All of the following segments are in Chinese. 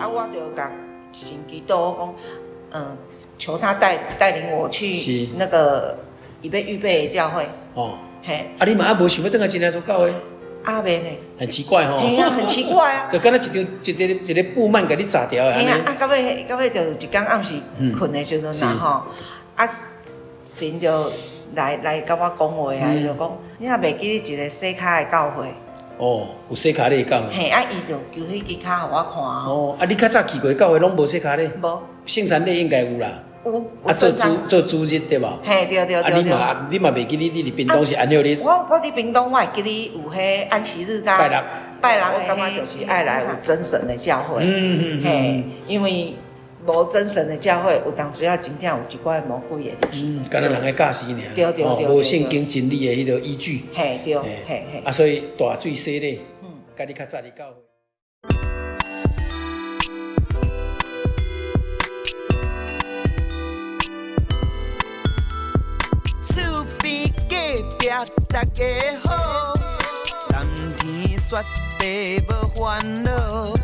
啊，我就甲神祈祷讲，求他带领我去那个伊要预备的教会。哦，嘿，啊，你嘛还无想要等下真耶稣教会？阿袂呢？很奇怪吼。嘿啊，很奇怪啊。就敢若一个布幔甲你炸掉的安尼。嘿啊，到尾就一天暗时困的时阵啦吼，啊，神就来甲我讲话啊，伊就讲，你若袂记一个洗骹的教会。哦，有洗骹咧教会。嘿，啊，伊就求迄支骹互我看。哦，啊，你较早去过教会拢无洗骹咧？无。圣餐日应该有啦。有。啊，做主日对无？嘿，对。啊，你嘛袂记你伫屏东是安六日？我伫屏东，我会记你有迄安息日甲拜六的，我感觉就是爱来有真神的教会。嘿，因为无真神的教会，有当时啊真正有一寡魔鬼会入去。敢若人的教师尔。对。无圣经真理的迄个依据。嘿，对，嘿。啊，所以大水洗礼，甲你较早伫教会。大家好，蓝天雪地无烦恼，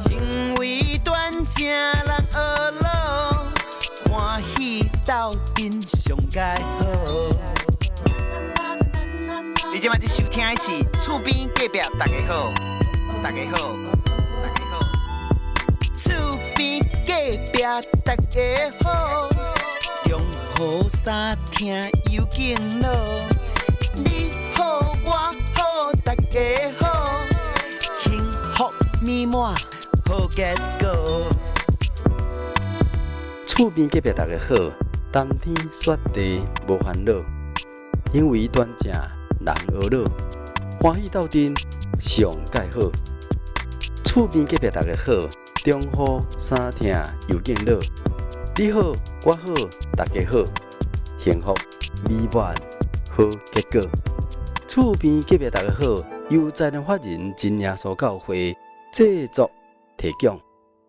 行为端正人学老，欢喜斗阵上佳好。你今摆在收听的是厝边隔壁大家好，大家好，大家好，厝边隔壁大家好，中好三听有敬老。你好，我好，大家好，幸福美满好结果。厝边隔壁大家好，冬天雪地无烦恼，因为端正人学老，欢喜斗阵上介好。厝边隔壁大家好，中好三听又敬老。你好，我好，大家好，幸福美满。好结果，厝边隔壁大家好，由在人法人真耶稣教会制作提供，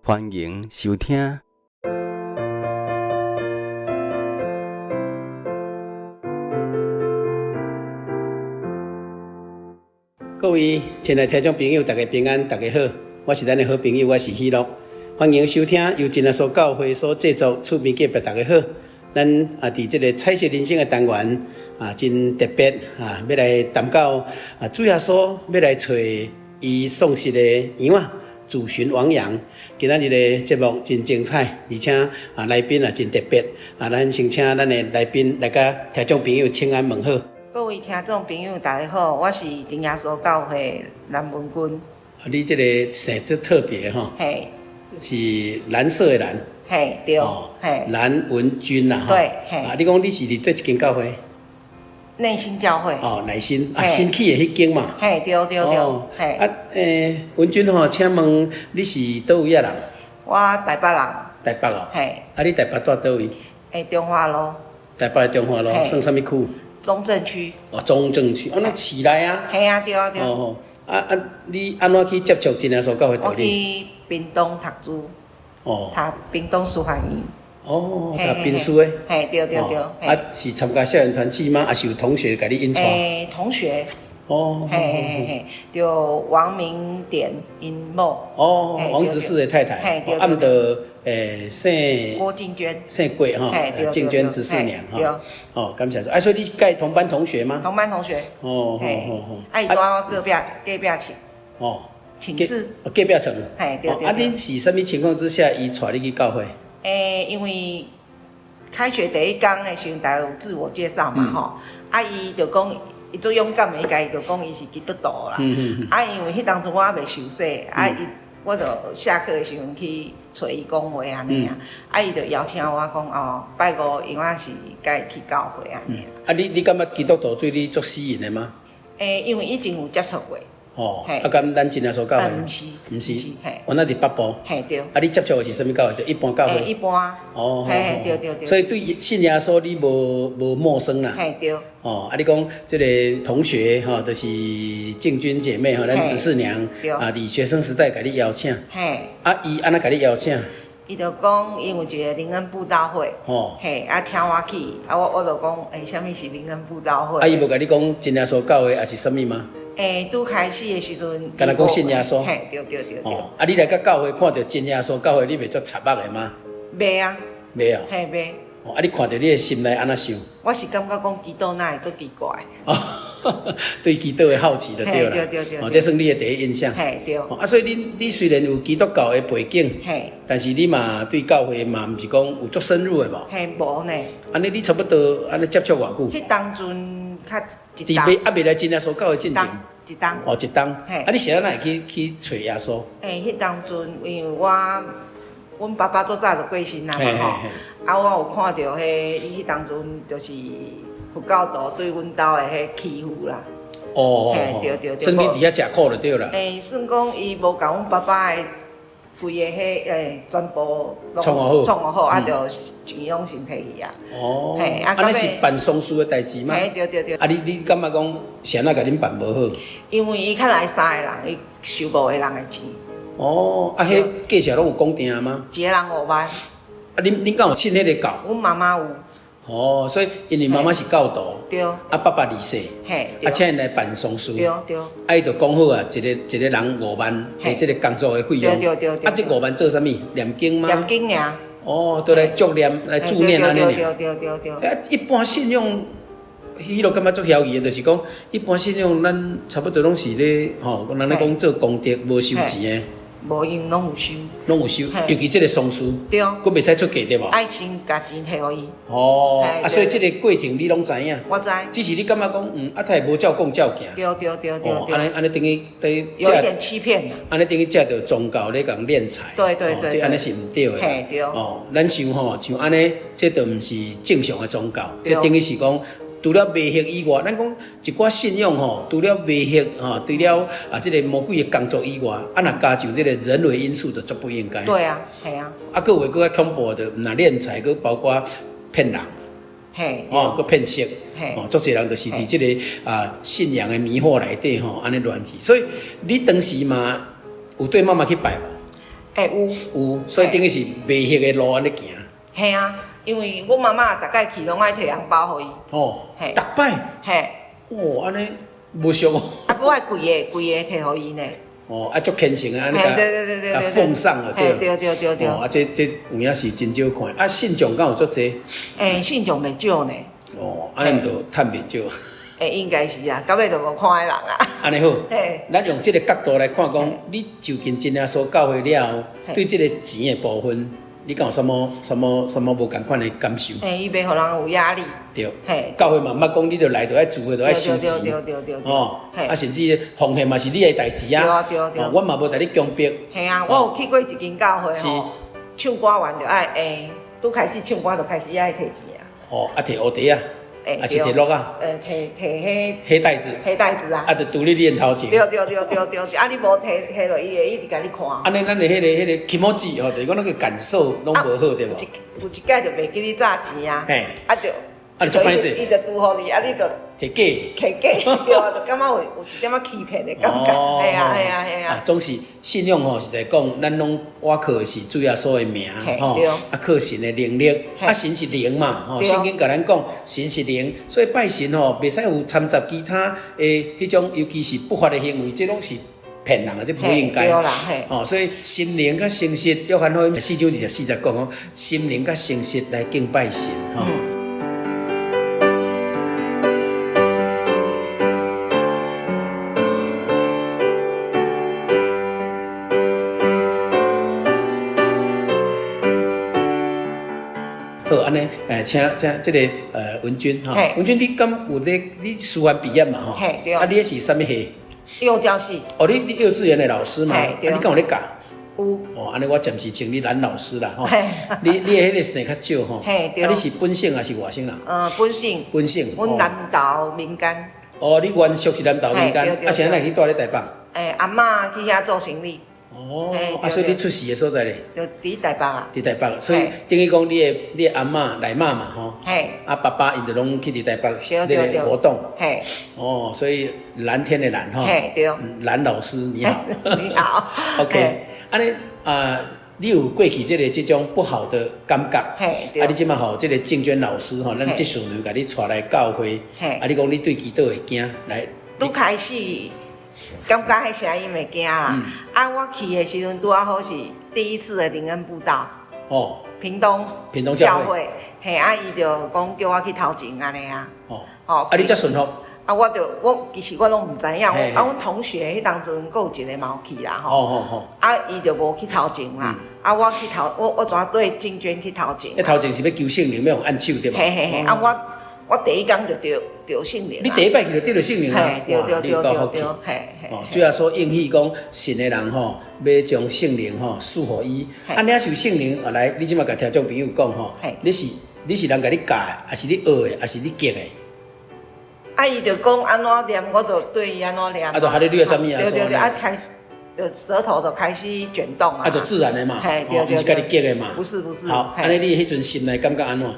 欢迎收听。各位亲爱的听众朋友，大家平安，大家好，我是咱的好朋友，我是喜乐，欢迎收听由真耶稣教会所制作厝边隔壁大家好。咱伫这个彩色人生的单元真特别要来谈到主耶稣要来找伊丧失的羊自寻亡羊。今仔日的节目真精彩，而且来宾真特别咱先请咱的来宾来甲听众朋友请安问好。各位听众朋友，大家好，我是真耶稣教会蓝文君。你这个姓真特别吼，嘿，是蓝色的蓝。嘿，对，嘿，蓝文君呐，对，嘿，你讲你是伫对一间教会？内心教会。哦，内心新起的迄间嘛。嘿，对，嘿。文君吼，请问你是倒位啊人？我台北人。台北哦。嘿。你台北住倒位？中华路。台北的中华路，算啥物区？中正区。哦，中正区，那市内啊。嘿啊，对。哦。你安怎去接触真耶稣教会道理？我去屏东读书。读屏东师范院。哦，读宾书的。嘿，对。是参加校园团契吗？还是有同学给你引传？同学。哦。嘿，就王明典因某。哦，王执事的太太。嘿，对。按的姓郭静娟。姓郭哈，静娟执事娘哈。哦，感谢说，所以你跟同班同学吗？同班同学。哦。伊住我隔壁寝。哦。寝室。隔壁床。嘿，对。恁是什么情况之下，伊带你去教会？因为开学第一天的时候，大家有自我介绍嘛吼，伊就讲，伊最勇敢的一家，就讲伊是基督徒啦。因为迄当阵我还未受洗，我就下课的时候去找伊讲话安尼啊，伊就邀请我讲拜五永远是甲伊去教会安尼啦。你感觉基督徒对你足吸引的吗？因为以前有接触过。哦，敢咱真耶稣教会？毋是，我那伫北部。嘿，对。你接触的是啥物教会？就一般教会。一般。哦。嘿，对。所以对信耶稣你无陌生啦。嘿，对。你讲这个同学就是静君姐妹咱执事娘伫学生时代甲你邀请。嘿。伊安怎甲你邀请？伊就讲，因为一个灵恩布道会。嘿，请我去，我就讲，啥物是灵恩布道会？伊无甲你讲真耶稣教会还是啥物吗？拄开始的时阵，敢若讲信耶稣。嘿，对对对对。哦，啊，你来到教会看到真耶稣教会，你袂足插目的吗？袂啊，袂啊。嘿袂。哦，啊，你看到你的心内安怎想？我是感觉讲基督哪会足奇怪。哦，对基督的好奇就对啦。对对对。哦，这算你的第一印象。嘿，对。哦，啊，所以你虽然有基督教的背景，嘿，但是你嘛对教会嘛毋是讲有足深入的无？嘿，无呢。安尼你差不多安尼接触偌久？迄当阵较一伫未来真耶稣教会进前。一当。哦，一当。嘿。啊，你是安怎去找耶稣？迄当阵因为阮爸爸做早就过身啦嘛吼，啊，我有看到伊迄当阵就是佛教徒对阮兜的迄欺负啦。哦，对对对。算你伫遐食苦就对啦。算讲伊无甲阮爸爸的规个迄全部创好，创好，啊，就钱拢先摕去啊。哦，安尼是办丧事的代志吗？对对对。啊，你感觉讲是安怎甲恁办无好？因为伊较来3个人，伊收5个人的钱。哦，啊，迄计数拢有固定吗？一个人5万。啊，恁敢有信迄个教？阮妈妈有。哦，所以因为妈妈是教徒。对。啊，爸爸离世。嘿。啊，请因来办丧事。对对。啊，伊就讲好啊，一个人5万，摕即个工作的费用。对对对。啊，这5万做啥物？念经吗？念经尔。哦，都来祝念、来助念安尼尔。对对对对对。啊，一般信用。迄落感觉足嚣义的，就是讲一般信用，咱差不多拢是咧吼，人咧讲做功德无收钱的。无，因拢有收。拢有收，尤其即个丧事。对。佫袂使出价对无？爱先甲钱摕互伊。哦。啊，所以即个过程你拢知影。我知。只是你感觉讲，啊，他也无照讲照行。对对对对。哦，安尼等于有一点欺骗啦。安尼等于借着宗教咧共敛财。对对对。即安尼是毋对的。嘿，对。哦，咱想吼，像安尼，这就毋是正常的宗教，这等于是讲。除了卖血以外，咱讲一寡信仰吼，除了卖血吼，除了即个魔鬼的工作以外，啊，若加上即个人为因素，就足不应该。对啊，系啊。啊，佫有佫较恐怖的，若敛财，佫包括骗人。嘿。哦，佫骗色。嘿。哦，足侪人就是伫即个信仰的迷惑内底吼，安尼乱去。所以你当时嘛有对妈妈去拜无？有，所以等于是卖血的路安尼行。嘿啊。因为阮妈妈逐摆去拢爱摕红包互伊。哦。逐摆。嘿。哦，安尼无俗哦。啊，佮爱规个摕互伊呢。哦，啊，足虔诚啊，安尼甲奉上啊，对。对对对对。哦，啊，这有影是真少看。啊，信众敢有足济？信众袂少呢。哦，安尼就趁袂少。应该是啊，到尾就无看诶人啊。安尼好。咱用这个角度来看，讲你就近真耶稣教会了后，对这个钱的部分。你敢有什么无共款的感受？伊袂互人有压力。对。嘿。教会嘛，毋捌讲你着来着爱住的，着爱收钱。对。哦。啊，甚至奉献嘛是你的代志啊。对。我嘛无甲你强迫。嘿啊，我有去过一间教会吼，唱歌完就爱拄开始唱歌就开始爱摕钱啊。哦，啊摕乌笛啊。啊是摕鹿啊。摕迄袋子。迄袋子啊。啊，就拄你脸头前。对。啊，你无摕落伊会一直甲你看。安尼咱的迄个気持ち吼，就是讲那个感受拢无好对无？有一届就袂记你诈钱啊。嘿。啊就。啊，你做歹势。伊就拄互你，啊你就摕假。对啊，就感觉有一点仔欺骗的感觉。系啊。总是信仰吼，是在讲咱拢倚靠的是主耶稣的名吼，啊靠神的能力，啊神是灵嘛吼，圣经甲咱讲神是灵，所以拜神吼袂使有掺杂其他的迄种，尤其是不法的行为，这拢是骗人的，这不应该。对啦，哦，所以心灵甲诚实，约翰福音4章24节讲吼，心灵甲诚实来敬拜神吼。好，安尼，请这个文君哈，文君，你敢有咧？你师范毕业嘛吼？对。啊，你是啥物系？幼教系。哦，你幼稚园的老师嘛？对。啊，你敢有咧教？有。哦，安尼我暂时称你男老师啦吼。你的迄个姓较少吼。对。啊，你是本省还是外省人？本省。本省。阮南投民间。哦，你原属是南投民间，啊，现在去住咧台北？阿嬷去遐做生意。哦，啊，所以你出世的所在咧？就伫台北啊。伫台北，所以等于讲你的阿嬷奶妈嘛吼。啊，爸爸因就拢去伫台北咧活动。哦，所以蓝天的蓝吼。对。蓝老师你好。你好。OK， 安尼你有过去这种不好的感觉？啊，你即马吼，这个静娟老师吼，咱即顺路甲你带来教会。啊，你讲你对基督会惊来？拄开始感觉迄声音袂惊啦。啊，我去的时阵拄啊好是第一次的灵恩布道。哦，屏东教会，嘿，啊，伊就讲叫我去头前安尼啊。哦，啊，你遮顺服？啊，我其实我拢毋知影，阮同学迄当阵佫有一个嘛有去啦吼。啊，伊就无去头前啦。啊，我去我怎对静娟去头前。迄头前是要求圣灵，要用按手对嘛？嘿嘿嘿，啊我第一工就得圣灵。你第一摆去就得了圣灵啊？对，嘿。哦，主要说应许讲信的人吼，要将圣灵吼赐予伊。啊，领受圣灵，来，你即马甲听众朋友讲吼，你是人甲你教的，还是你学的，还是你激的？啊，伊就讲安怎念，我就对伊安怎念。啊，就哈利路亚怎么样？对，啊开始，就舌头就开始卷动啊。啊，就自然的嘛，对，不是家己激的嘛。不是。好，安尼你迄阵心内感觉安怎？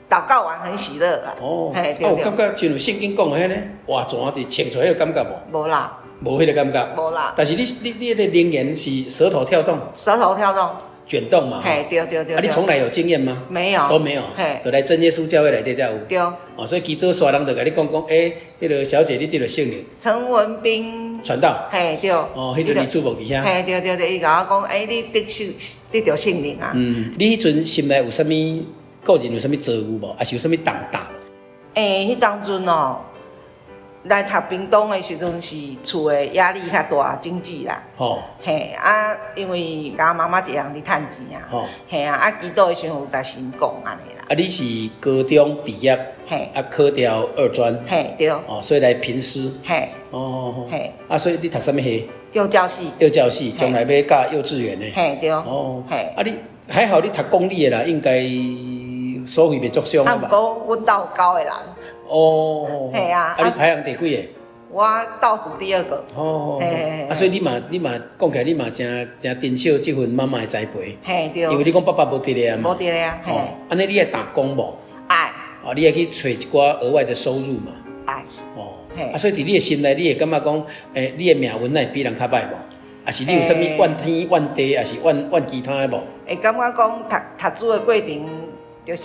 祷告完很喜乐啊。哦，我感觉真有圣经讲的迄个画泉伫清出迄个感觉无？无啦。无迄个感觉。无啦。但是你迄个灵言是舌头跳动。舌头跳动。卷动嘛，对。啊，你从来有经验吗？没有，都没有，就来真耶稣教会内底才有。对。哦，所以基督徒人就甲你讲，迄个小姐你得了圣灵。陈文斌传道。对。哦，迄阵你主牧伫遐。对，伊甲我讲，你得着圣灵啊。你迄阵心内有啥物个人有啥物造有无？还是有啥物重担？迄当阵哦，来读屏东的时阵是厝的压力较大，经济啦。因为甲妈妈一样伫趁钱啊。祈祷的时候有甲神讲安尼啦。啊，你是高中毕业，考调二专。对。哦，所以来评师。啊，所以你读啥物系？幼教系。幼教系，将来要教幼稚园的。对。啊，你还好，你读公立的啦，应该收费袂足伤啊吧？阮兜有9个人。哦。啊，你排行第几个？我倒数第2个。啊，所以你嘛讲起来，你嘛真珍惜这份妈妈的栽培。对。因为你讲爸爸无伫咧啊嘛。无伫咧啊。安尼你爱打工无？爱。你爱去找一寡额外的收入嘛？爱。啊，所以伫你的心内，你会感觉讲，你的命运会比人较歹无？还是你有啥物怨天怨地，还是怨其他的无？会感觉讲读书的过程，就是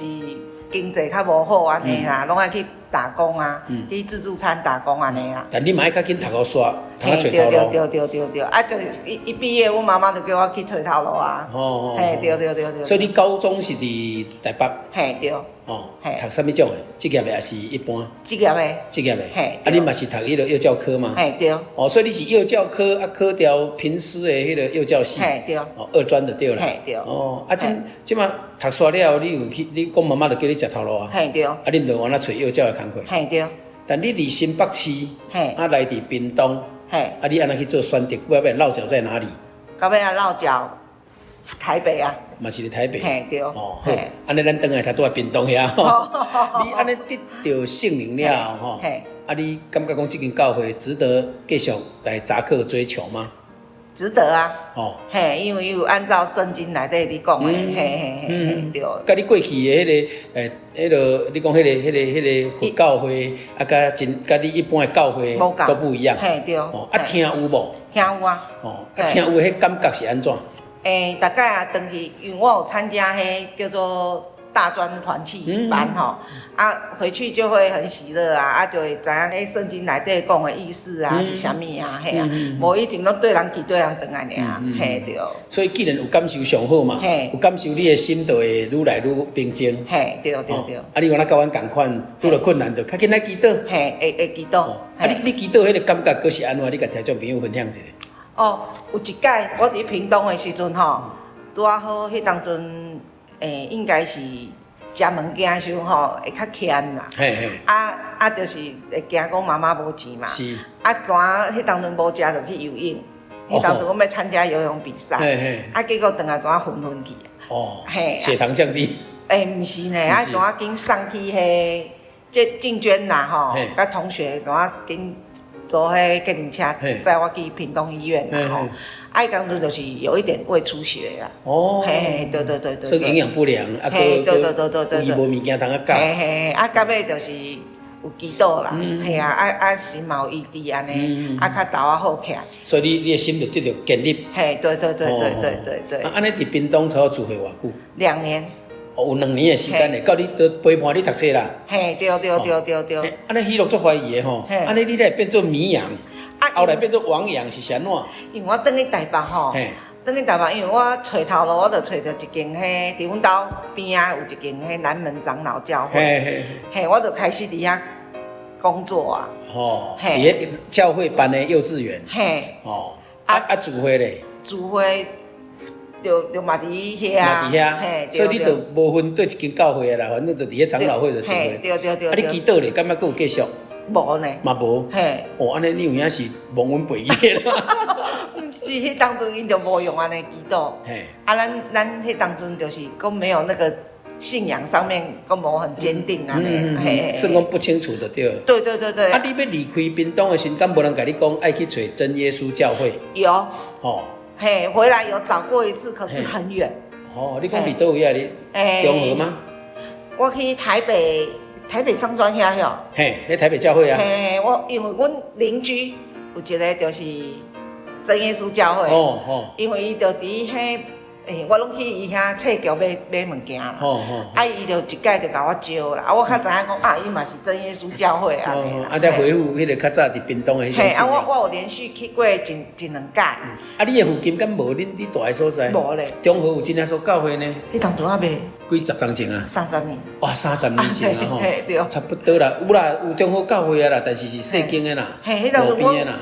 经济较无好安尼啦，拢爱去打工啊，去自助餐打工安尼啦。但你嘛爱较紧读好煞，通找头路。对，啊，就一毕业，阮妈妈就叫我去找头路啊。对。所以你高中是伫台北？对。读啥物种的？职业的还是一般？职业的。职业的。啊，你嘛是读迄个幼教科嘛？对。所以你是幼教科啊，考调评师的迄个幼教系。对。二专就对啦。对。啊，即马读煞了，你有去？你讲妈妈就叫你食头路啊？对。啊，你就往那找幼教的工课。对。但你伫新北市，啊来伫屏东，啊你安怎去做选择？要落脚在哪里？到尾啊落脚台北啊。嘛是伫台北。对。好，安尼咱等下他都在屏东遐。你安尼得到圣灵了吼，啊你感觉讲这间教会值得继续来查课追求吗？值得啊。因为有按照圣经内底你讲的，对。甲你过去的迄个，你讲迄个佛教会，啊，甲你一般的教会都不一样。对。啊，听有无？听有啊。啊，听有迄感觉是安怎？大概啊，回去，因为我有参加迄叫做大专团契班吼，回去就会很喜乐啊，就会知影迄圣经内底讲的意思啊是啥物啊，无以前拢对人去对人转安尼啊，对。所以既然有感受上好嘛，有感受，你的心就会愈来愈平静。对。啊，你讲甲阮共款，拄着困难就较紧来祈祷。会祈祷。啊，你祈祷迄个感觉，佫是安怎？你甲听众朋友分享一下。有一届我伫屏东的时阵吼，拄啊好，迄当阵应该是食物件的时候吼会较欠啦。啊，就是会惊讲妈妈无钱嘛。是。啊，怎迄当阵无食就去游泳，迄当阵我要参加游泳比赛。啊，结果等下怎昏去啊？血糖降低。毋是呢，啊，怎紧送去迄这静娟啦吼，甲同学怎紧。坐迄计程车载我去屏东医院啦吼，啊，当初就是有一点胃出血啦。对。所以营养不良，啊，对，伊无物件通啊教。啊，到尾就是有祈祷啦，啊，心嘛有医治安尼，啊，较头啊好起来。所以你的心就得到建立。对。啊，安尼伫屏东才住偌久？2年。有2年的时间嘞，到你都陪伴你读册啦。对。安尼喜乐足怀疑的吼，安尼你来变做迷羊。后来变做王阳是啥喏？因为我转去台北吼，转去台北，因为我找头路，我就找到一间迄伫阮兜边啊有一间迄南门长老教会，嘿，我就开始伫遐工作啊。哦，伫教会办的幼稚园。嘿。哦。聚会咧？聚会就嘛伫遐。嘛伫遐。所以你就无分对一间教会啦，反正就伫遐长老会就聚会。对。啊，你祈祷咧，敢若佫有继续？无呢。嘛无。嘿。哦，安尼你有影是蒙阮背去啦。是迄当阵因就无用安尼祈祷。嘿。啊，咱迄当阵就是讲没有那个。信仰上面跟无很坚定啊，算讲不清楚的对了。对。啊，你要离开屏东的时候，敢无人甲你讲爱去找真耶稣教会？有。哦。嘿，回来有找过一次，可是很远。哦，你讲伫倒位啊？你中和吗？我去台北商专遐哟。嘿，喺台北教会啊。嘿，我因为阮邻居有一个就是真耶稣教会。哦。因为伊就伫迄。我拢去伊遐册局买物件啦，啊，伊就一届就甲我招啦，啊，我较知影讲啊，伊嘛是真耶稣教会啊，啊，再回复迄个较早伫屏东的迄种。嘿，啊，我有连续去过一两届。啊，你的附近敢无你住的所在？无咧。中和有真耶稣教会呢？迄当阵还未。几十年前啊？30年。哇，30年前啊吼。嘿，对。差不多啦，有啦，有中和教会啊啦，但是是细间的啦，路边的啦。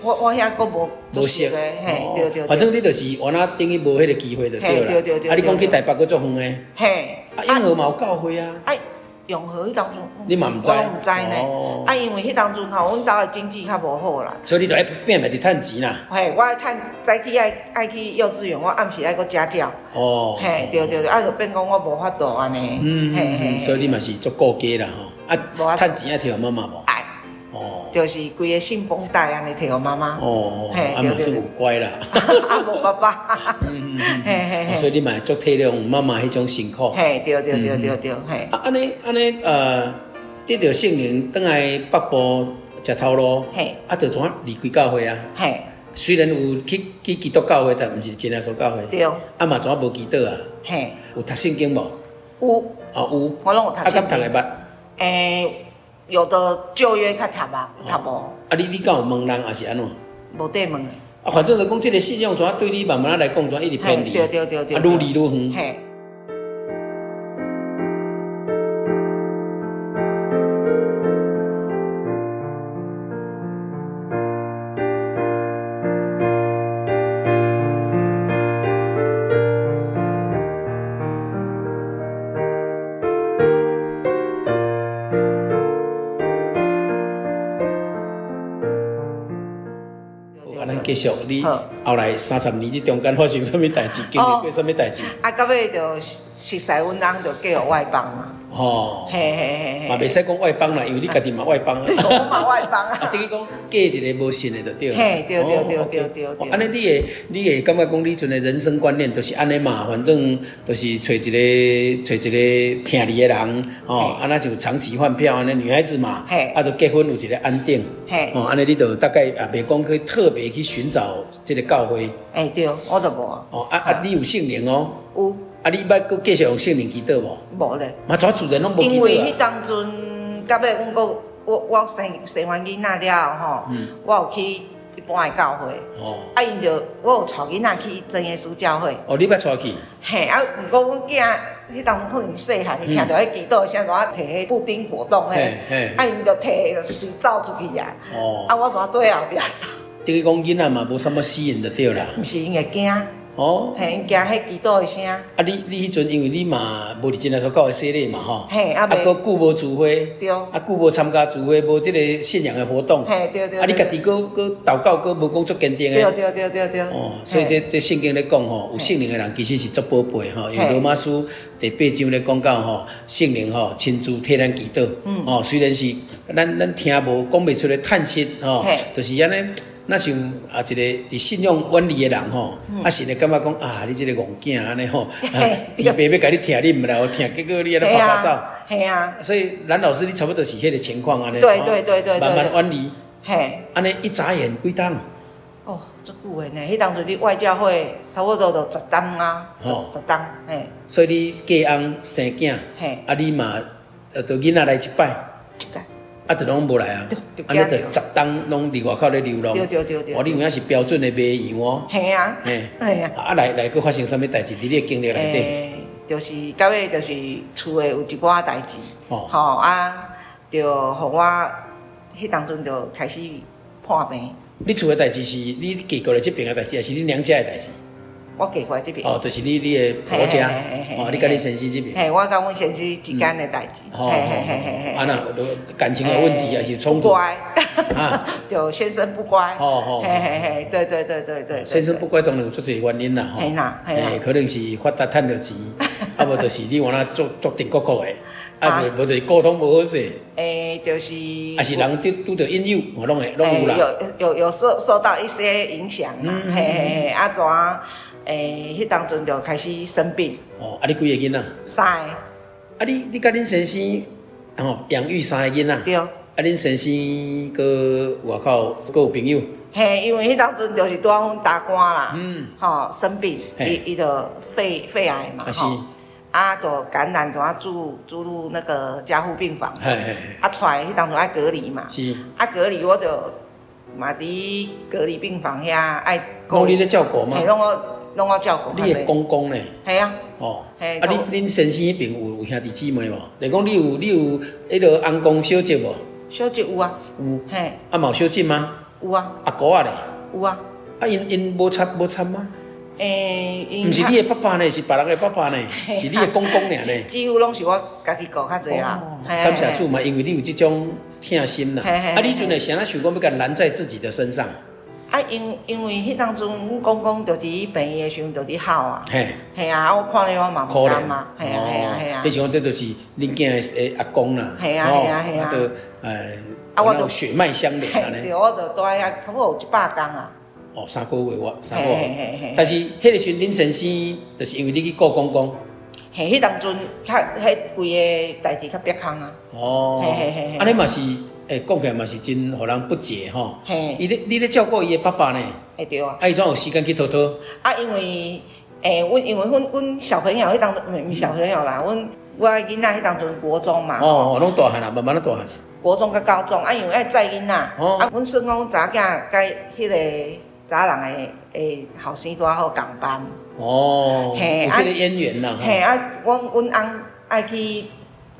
我遐佫无熟的，嘿，对。反正你就是原来等于无迄个机会就对啦。对。啊，你讲去台北佫足远的。嘿。啊，永和嘛有教会啊。哎，永和迄当阵。你嘛毋知？我毋知呢。啊，因为迄当阵吼，阮兜的经济较无好啦。所以你就爱变卖伫趁钱啦。嘿，我爱趁早起爱去幼稚园，我暗时爱佫家教。哦。嘿，对，啊，就变讲我无法度安尼。嘿。所以你嘛是足顾家啦吼。啊，趁钱爱摕互妈妈无？哦，就是规个信封袋安尼摕互妈妈。哦，啊嘛算有乖啦。啊，无爸爸。嘿。所以你嘛足体谅妈妈迄种辛苦。嘿，对，嘿。啊，安尼，得到圣灵，倒来北部食头路。嘿。啊，就怎离开教会啊？嘿。虽然有去基督教会，但毋是真耶稣教会。对。啊嘛，怎无祈祷啊？嘿。有读圣经无？有。哦，有。我拢有读圣经。啊，敢读会捌？有的旧约较读啊，读无。啊，你敢有问人还是安怎？无得问。啊，反正就讲，这个信仰怎对你慢慢来讲，怎一直偏离。对。啊，愈离愈远。嘿。继续，你后来30年这中间发生什么代志？经历过什么代志？啊，到尾就熟悉阮翁就嫁互外邦嘛。哦，嘿。嘛袂使讲外邦啦，因为你家己嘛外邦啊。我嘛外邦啊。等于讲嫁一个无信的就对了。嘿，对。安尼你会感觉讲你阵的人生观念就是安尼嘛？反正就是找一个听你的人哦，啊那就长期换票安尼女孩子嘛，啊就结婚有一个安定。嘿。哦，安尼你就大概也袂讲去特别去寻找这个教会。哎，对，我都无。哦，你有圣灵哦。有。啊，你捌佫继续用圣灵祈祷无？无咧。嘛，怎自然拢无祈祷啊？因为迄当阵，到尾阮佫我生完囡仔了吼，我有去一般的教会。哦。啊，因着我有带囡仔去真耶稣教会。哦，你捌带去？嘿，啊，毋过阮囝迄当阵可能细汉，伊听到迄祈祷声，怎啊摕迄布丁果冻嘿，啊，因着摕就随走出去啊。哦。啊，我怎对后壁走？等于讲囡仔嘛，无啥物吸引就对啦。毋是，因会惊。哦，嘿，惊迄祈祷的声。啊，你迄阵因为你嘛无伫真耶稣教会洗礼嘛吼，嘿，啊，佫久无聚会，对，啊，久无参加聚会，无即个信仰的活动，嘿，对。啊，你家己佫祷告，佫无讲足坚定的。对。哦，所以这圣经咧讲吼，有圣灵的人其实是足宝贝吼，因为罗马书第8章咧讲到吼，圣灵吼亲自替咱祈祷，哦，虽然是咱听无讲袂出来叹息吼，就是安尼。那像一个伫信仰远离的人吼，是会感觉讲啊，你这个戆囝安尼吼，弟爸要甲你听，你唔来听，结果你安尼拍走。系啊。所以蓝老师，你差不多是迄个情况安尼。对。慢慢远离。嘿。安尼一眨眼几档？哦，足久的呢。迄当阵你外教会差不多就10档啊，10档，嘿。所以你嫁翁生囝，嘿，啊你嘛，就囡仔来一摆。一届。啊，就拢无来啊，安尼就10冬拢伫外口咧流浪。对。哦，你有影是标准的卖羊哦。嘿啊，嘿，嘿啊。啊来佫发生啥物代志？伫你的经历内底？就是到尾就是厝诶有一寡代志，吼啊，就互我迄当阵就开始破病。你厝诶代志是你嫁过来这边诶代志，还是你娘家诶代志？我嫁过来这边。哦，就是你诶婆家，哦，你甲你先生这边。嘿，我甲阮先生之间诶代志。嘿。啊那感情有问题还是冲突？不乖。啊。就先生不乖。嘿，对。先生不乖当然有足侪原因啦，吼。嘿啦。可能是发达趁着钱，啊无就是你往那做定国国诶。啊，无就是沟通无好势。就是。啊是人拄着引诱，拢有啦。有受到一些影响啦。嘿，啊怎？迄当阵就开始生病。哦，啊你几个囡仔？3个。啊你甲恁先生养育3个囡仔？对。啊恁先生搁外口搁有朋友？嘿，因为迄当阵就是拄啊阮大官啦，生病，伊就肺癌嘛，吼。啊，就感染，就要住入那个加护病房，啊，出来迄当中爱隔离嘛，是，啊隔离我就嘛伫隔离病房遐爱。拢你咧照顾吗？嘿，拢我照顾。你的公公呢？系啊。哦。啊，恁先生迄边有兄弟姊妹无？就是讲你有迄落翁公小姐无？小姐有啊。有。嘿。啊，嘛有小姐吗？有啊。阿姑啊咧？有啊。啊，因无参吗？毋是你的爸爸呢，是别人的爸爸呢，是你的公公尔呢。几乎拢是我家己顾较济啦。感谢主嘛，因为你有这种疼心啦。啊，你阵会想要想讲要甲揽在自己的身上。啊，因为迄当阵阮公公就伫病的时阵就伫哭啊。嘿啊，我看咧我嘛无甘嘛。系啊。你想讲这就是恁囝的阿公啦。系啊。啊，我就血脉相连啊呢。对，我就住遐差不多有100天啊。哦，3个月3个月。但是迄个时阵恁先生，就是因为你去顾公公。嘿，迄当阵迄规个代志较别空啊。哦。安尼嘛是，讲起来嘛是真互人不解吼。嘿。你咧照顾伊的爸爸呢？对啊。啊，伊怎有时间去佗佗？啊，因为阮小朋友迄当阵毋是小朋友啦，我囡仔迄当阵国中嘛。哦，拢大汉啦，慢慢咧大汉。国中甲高中，啊，因为爱载囡仔，啊，阮算讲查囝甲迄个查人的后生拄好共班。哦。有这个渊源啦。嘿，啊，阮翁爱去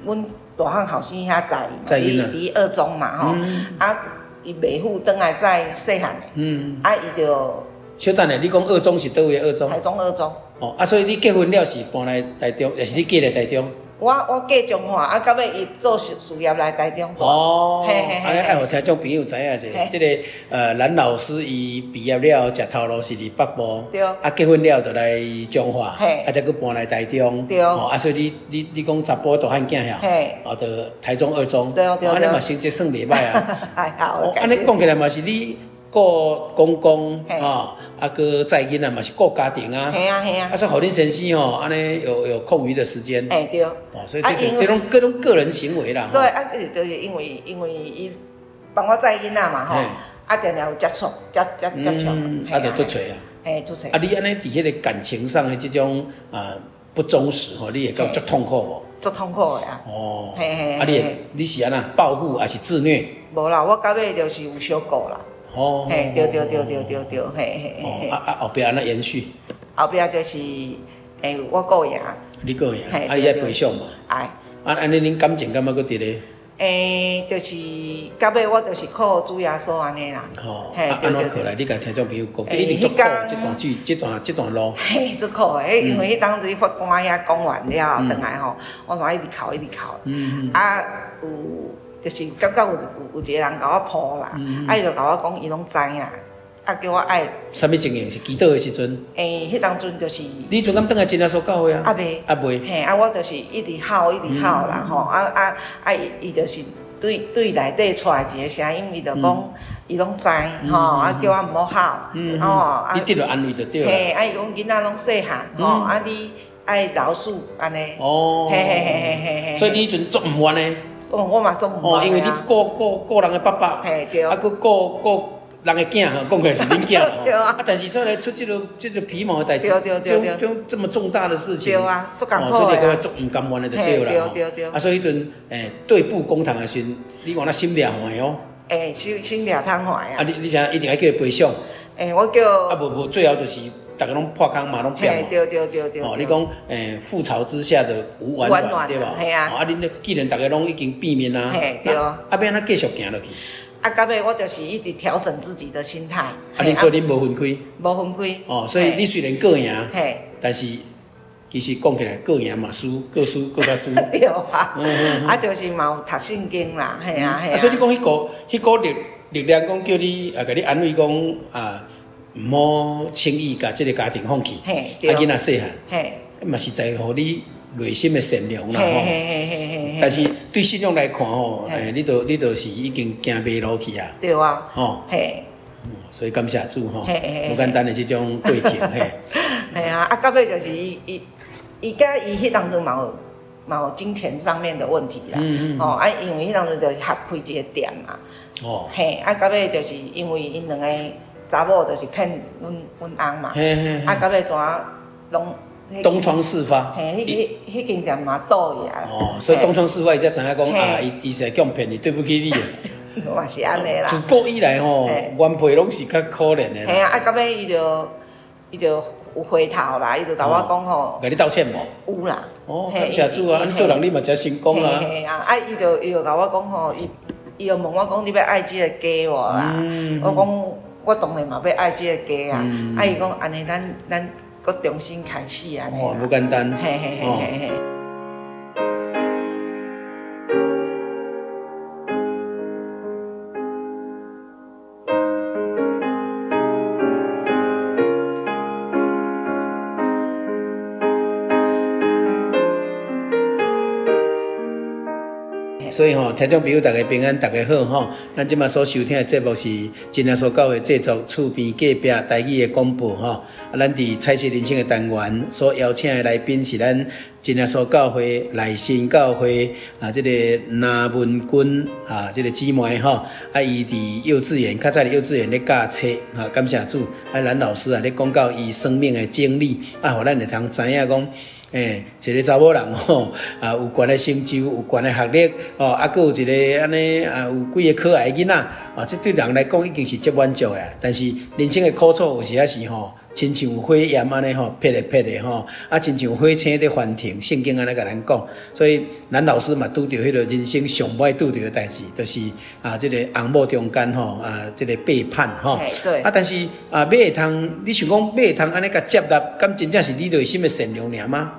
阮大汉后生遐载伊嘛，伫二中嘛吼，啊，伊袂赴转来载细汉的，啊，伊就。小等下，你讲二中是倒位二中？台中二中。哦，啊，所以你结婚了是搬来台中，也是你嫁来台中？我嫁中华，啊，到尾伊做事业来台中。哦，安尼爱互听众朋友知影者，即个蓝老师伊毕业了，食头路是伫北部，对。啊，结婚了就来中华，啊，再佫搬来台中，对。哦，啊，所以你讲查甫大汉囝遐，哦，就台中二中，对。安尼嘛成绩算袂歹啊。还好。哦，安尼讲起来嘛是你顾公公，啊，佫载囡仔嘛是顾家庭啊。嘿啊。啊，所以互恁先生吼，安尼有空余的时间。对。哦，所以这种各种个人行为啦。对，啊，就是因为伊帮我载囡仔嘛吼，啊，定定有接触，啊，就做找啊。嘿，做找。啊，你安尼伫迄个感情上的这种不忠实吼，你会感觉足痛苦无？足痛苦的啊。哦。啊，你是安那报复还是自虐？无啦，我到尾就是有小顾啦。哦，嘿，对，嘿。后壁安那延续？后壁就是我顾赢。你顾赢，啊，你爱陪上嘛？爱。啊，安尼恁感情敢要搁伫咧？就是到尾我就是靠主耶稣安尼啦。哦，安怎靠来？你甲听众朋友讲，这一定足苦，这段路。嘿，足苦的，因为迄当时法官遐讲完了，转来吼，我煞一直哭。啊，有。就是感觉有一个人甲我抱啦，啊，伊就甲我讲，伊拢知影，啊，叫我爱。什么情形？是祈祷的时阵？迄当阵就是。你阵敢转来真耶稣教会啊？啊未。嘿，啊，我就是一直哭啦吼，伊就是对内底出来一个声音，伊就讲，伊拢知吼，啊，叫我毋好哭，吼。你得到安慰就对啦。嘿，啊，伊讲囡仔拢细汉，吼，啊，你爱饶恕安尼。哦。嘿。所以你迄阵足毋愿呢？我嘛做唔。哦，因为你顾人的爸爸，嘿对，啊，佫顾人的囝吼，讲起来是恁囝对啊啊，但是说来出这个皮毛的代志，对这么重大的事情，对啊，足艰苦所以你感觉的啊。足唔甘愿的就对啦。对啊，所以迄阵对簿公堂的时阵，你讲那心凉坏哦。心俩通坏啊。啊，你啥一定要叫伊赔偿。我叫。啊，无最后就是大家拢破空嘛，拢变嘛。对。哦，你讲覆巢之下的无完卵，对吧？系啊。啊，恁既然大家拢已经避免啦，对。啊，要安怎继续行落去？啊，到尾我就是一直调整自己的心态。啊，恁说恁无分开？无分开。哦，所以你虽然各赢，但是其实讲起来各赢嘛输，各输各较输。对啊。啊，就是嘛有读圣经啦，系啊。啊，所以你讲迄股力量，讲叫你甲你安慰讲啊，唔好轻易甲即个家庭放弃。啊，囡仔细汉，嘛实在互你内心的善良啦吼。但是对信用来看吼，你就是已经行袂落去啊。对啊。吼。所以感谢主吼，无简单的即种过程嘿。系啊，啊到尾就是伊甲伊迄当中嘛有金钱上面的问题啦。啊，因为迄当中就合开一个店嘛。啊到尾就是因为因两个查某就是骗阮翁嘛。啊到尾怎拢。东窗事发，迄间店嘛倒去啊。所以东窗事发，伊才知影讲啊，伊是来骗你，对不起你。嘛是安尼啦。自古以来吼，原配拢是较可怜的啦。系啊，到尾伊就有回头啦，伊就甲我讲吼。甲你道歉无？有啦。感谢主啊！你做人你嘛真成功啦。啊，伊就甲我讲吼，伊就问我讲你要爱即个家无啦？我讲我当然嘛要爱即个家啊。啊，伊讲安尼咱。搁重新开始安尼啦，无简单，嘿。所以吼，听众朋友大家平安，大家好吼。咱即马所收听的节目是真耶稣教会制作厝边隔壁台语的广播吼。啊，咱伫彩色人生的单元所邀请的来宾是咱真耶稣教会内新教会啊，这个拿文君啊，这个姊妹吼。啊，伊伫幼稚园，较早伫幼稚园咧教册哈，感谢主。啊，咱老师啊咧讲到伊生命的经历，啊，互咱会通知影讲。一个查某人吼，啊有悬的成就，有悬的学历，哦，啊，佫有一个安尼啊，有几个可爱的囡仔，啊，这对人来讲已经是足满足的。但是人生的苦楚有时啊是吼，亲像火焰安尼吼，撇的吼，啊，亲像火星在翻腾，圣经安尼甲咱讲。所以咱老师嘛拄着迄个人生上歹拄着的代志，就是啊，这个红某中间吼，啊，这个背叛吼。对。啊，但是啊，要会通，你想讲要会通安尼甲接纳，敢真正是你内心的善良尔吗？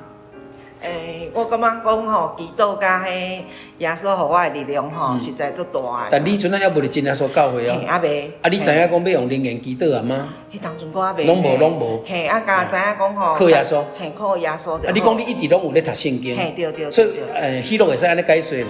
我感觉讲吼，祈祷甲迄耶稣互我的力量吼，实在足大的。但你阵仔还无伫真耶稣教会哦。还未。啊，你知影讲要用灵言祈祷啊吗？迄当阵我还未。拢无。嘿，啊，甲知影讲吼。靠耶稣。嘿，靠耶稣。啊，你讲你一直拢有咧读圣经。嘿，对。所以希罗会使安尼解说无？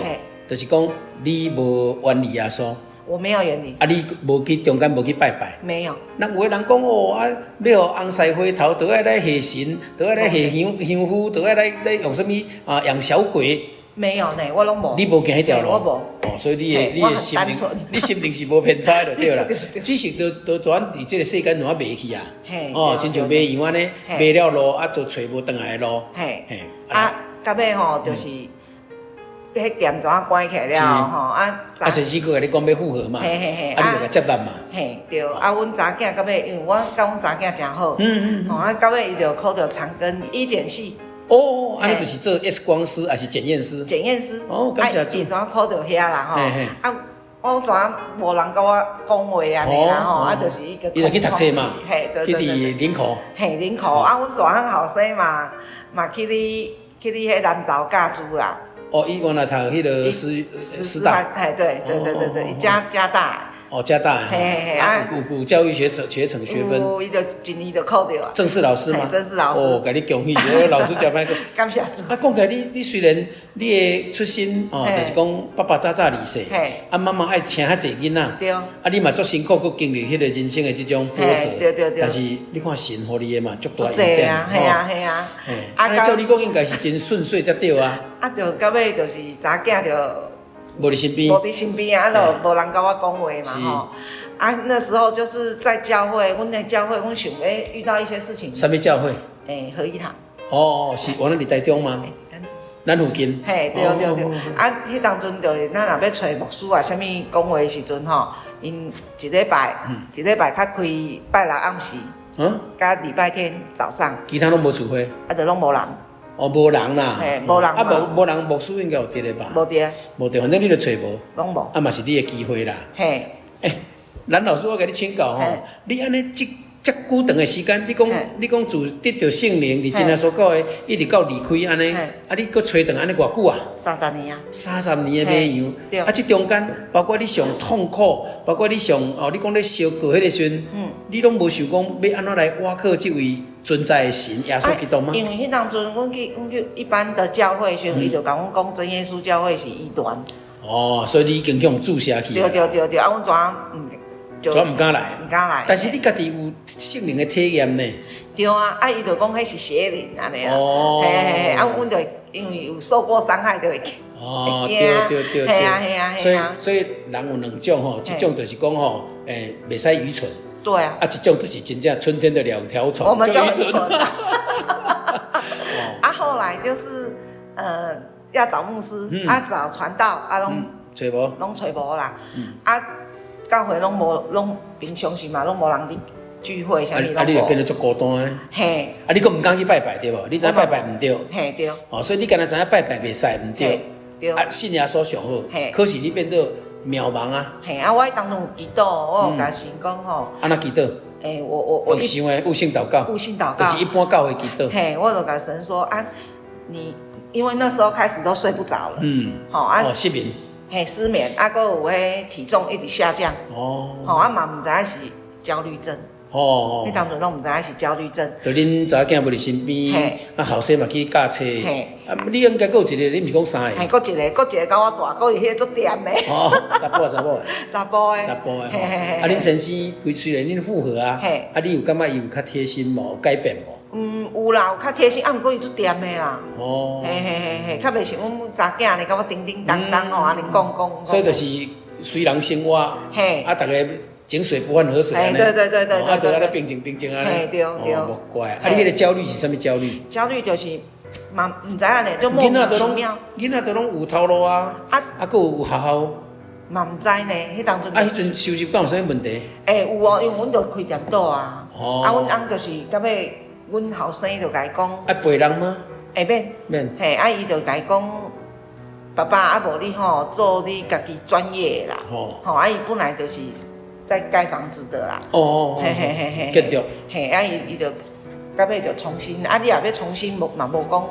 就是讲你无远离耶稣。我没有远离。啊，你无去中间无去拜拜？没有。那有个人讲哦，啊，要互红晒花头，都要来下神，都要来下香菇，都要来用什么啊养小鬼？没有呢，我拢无。你无行迄条路？我无。哦，所以你的心灵，你心灵是无偏差的，对啦。只是都转伫即个世间怎袂去啊？哦，亲像卖羊安尼，卖了路啊，就找无转来的路。嘿。啊，到尾吼就是。迄店怎啊关起来了吼啊！先生佫甲你讲要复合嘛，啊，你就甲接纳嘛。嘿，对，啊，阮查囝到尾，因为我甲阮查囝真好，吼啊，到尾伊就考着长庚医检系。哦，安尼就是做 X 光师还是检验师？检验师。哦，感谢主。伊怎啊考着遐啦吼？啊，我怎啊无人甲我讲话安尼啦吼？啊，就是一个。伊就去读册嘛，嘿，对。去伫林口。嘿，林口啊，阮大汉后生嘛去你迄南投教书啦。哦，伊原来读迄个师大，哎，对，加大。哦，加大，嘿，啊，有教育学程学分，伊就一年就考着啊。正式老师吗？正式老师。哦，甲你恭喜，我老师叫歹个。感谢主。啊，讲起来，你虽然你的出身哦，就是讲爸爸早离世，啊，妈妈爱请遐济囡仔，对。啊，你嘛足辛苦，佮经历迄个人生的这种波折，对。但是你看神互你的嘛，足大一点。点，系啊。啊，照你讲应该是真顺遂才对啊。啊，就到尾就是查囝就。无伫身边，无伫身边啊，就无人甲我讲话嘛吼。啊，那时候就是在教会，阮的教会，阮想要遇到一些事情。什么教会？合一堂。哦，是往那里台中吗？咱附近。嘿，对。啊，迄当阵就是咱若要找牧师啊，啥物讲话的时阵吼，因一礼拜较开拜六暗时，甲礼拜天早上。其他拢无聚会。啊，就拢无人。哦，无人啦。嘿，无人。啊，无人，牧师应该有伫咧吧？无伫。无伫，反正你就找无。拢无。啊，嘛是你的机会啦。嘿。咱老师，我甲你请教吼，你安尼遮久长的时间，你讲自得到圣灵，你真正所讲的，一直到离开安尼，啊，你搁找长安尼偌久啊？30年啊。30年的马羊，啊，这中间包括你上痛苦，包括你上你讲咧烧过迄个时阵，你拢无想讲要安怎来挖靠这位存在的神耶稣基督吗？因为迄当阵，阮去一般的教会时，伊就甲阮讲，真耶稣教会是异端。哦，所以你已经向注下去。对，啊，阮全唔敢来。唔敢来。但是你家己有圣灵的体验呢？对啊，啊，伊就讲迄是邪灵安尼啊。哦。嘿，啊，阮就因为有受过伤害，就会惊。哦，对。嘿啊。所以人有两种吼，一种就是讲吼，袂使愚蠢。对啊。啊，一种就是真正春天的两条虫。我们就很蠢。啊，后来就是要找牧师，找传道，拢找无，拢找无啦。啊。教会拢平常时嘛，拢无人伫聚会，啥物拢无。你就变得足孤单诶。嘿。你佫毋敢去拜拜对无？你知影拜拜毋对。嘿，对。哦，所以你敢若知影拜拜袂使毋对。对。啊，信耶稣上好。嘿。可是你变做渺茫啊。嘿，啊，我迄当中有祈祷，我有甲神讲吼。安怎祈祷？我用想诶，悟性祷告。悟性祷告。就是一般教会祈祷。嘿，我就甲神说啊，你因为那时候开始都睡不着了。失眠。嘿，失眠，啊，搁有迄体重一直下降。啊嘛毋知影是焦虑症。迄当阵拢毋知影是焦虑症。就恁查某囝无伫身边，啊后生嘛去教册。啊，你应该搁有一个，你毋是讲三个？嘿，搁一个甲我大，搁有迄个足甜的。查甫的。查甫的。啊，恁先生虽然恁复合啊，啊，你有感觉伊有较贴心无？改变无？有啦，有较贴心，毋过伊足甜的啊。嘿，较袂像阮查囝呢，甲我叮叮当当吼，安尼讲。所以就是随人生活，啊，逐个井水不犯河水安尼。对。啊，就安尼平静安尼。嘿，对。无怪。啊，你迄个焦虑是啥物焦虑？焦虑就是嘛，毋知影呢，就莫名其妙。囡仔都拢有头路啊，搁有学校。嘛毋知呢，迄当阵。迄阵收入敢有啥物问题？有哦，因为阮就开店倒啊。啊，阮翁就是到尾。阮后生就甲伊讲，陪人吗？免。嘿，伊就甲伊讲，爸爸啊，无你吼做你家己专业的啦。伊本来就是在盖房子的啦。嘿。继续。嘿，伊就到尾就重新，你也要重新嘛无讲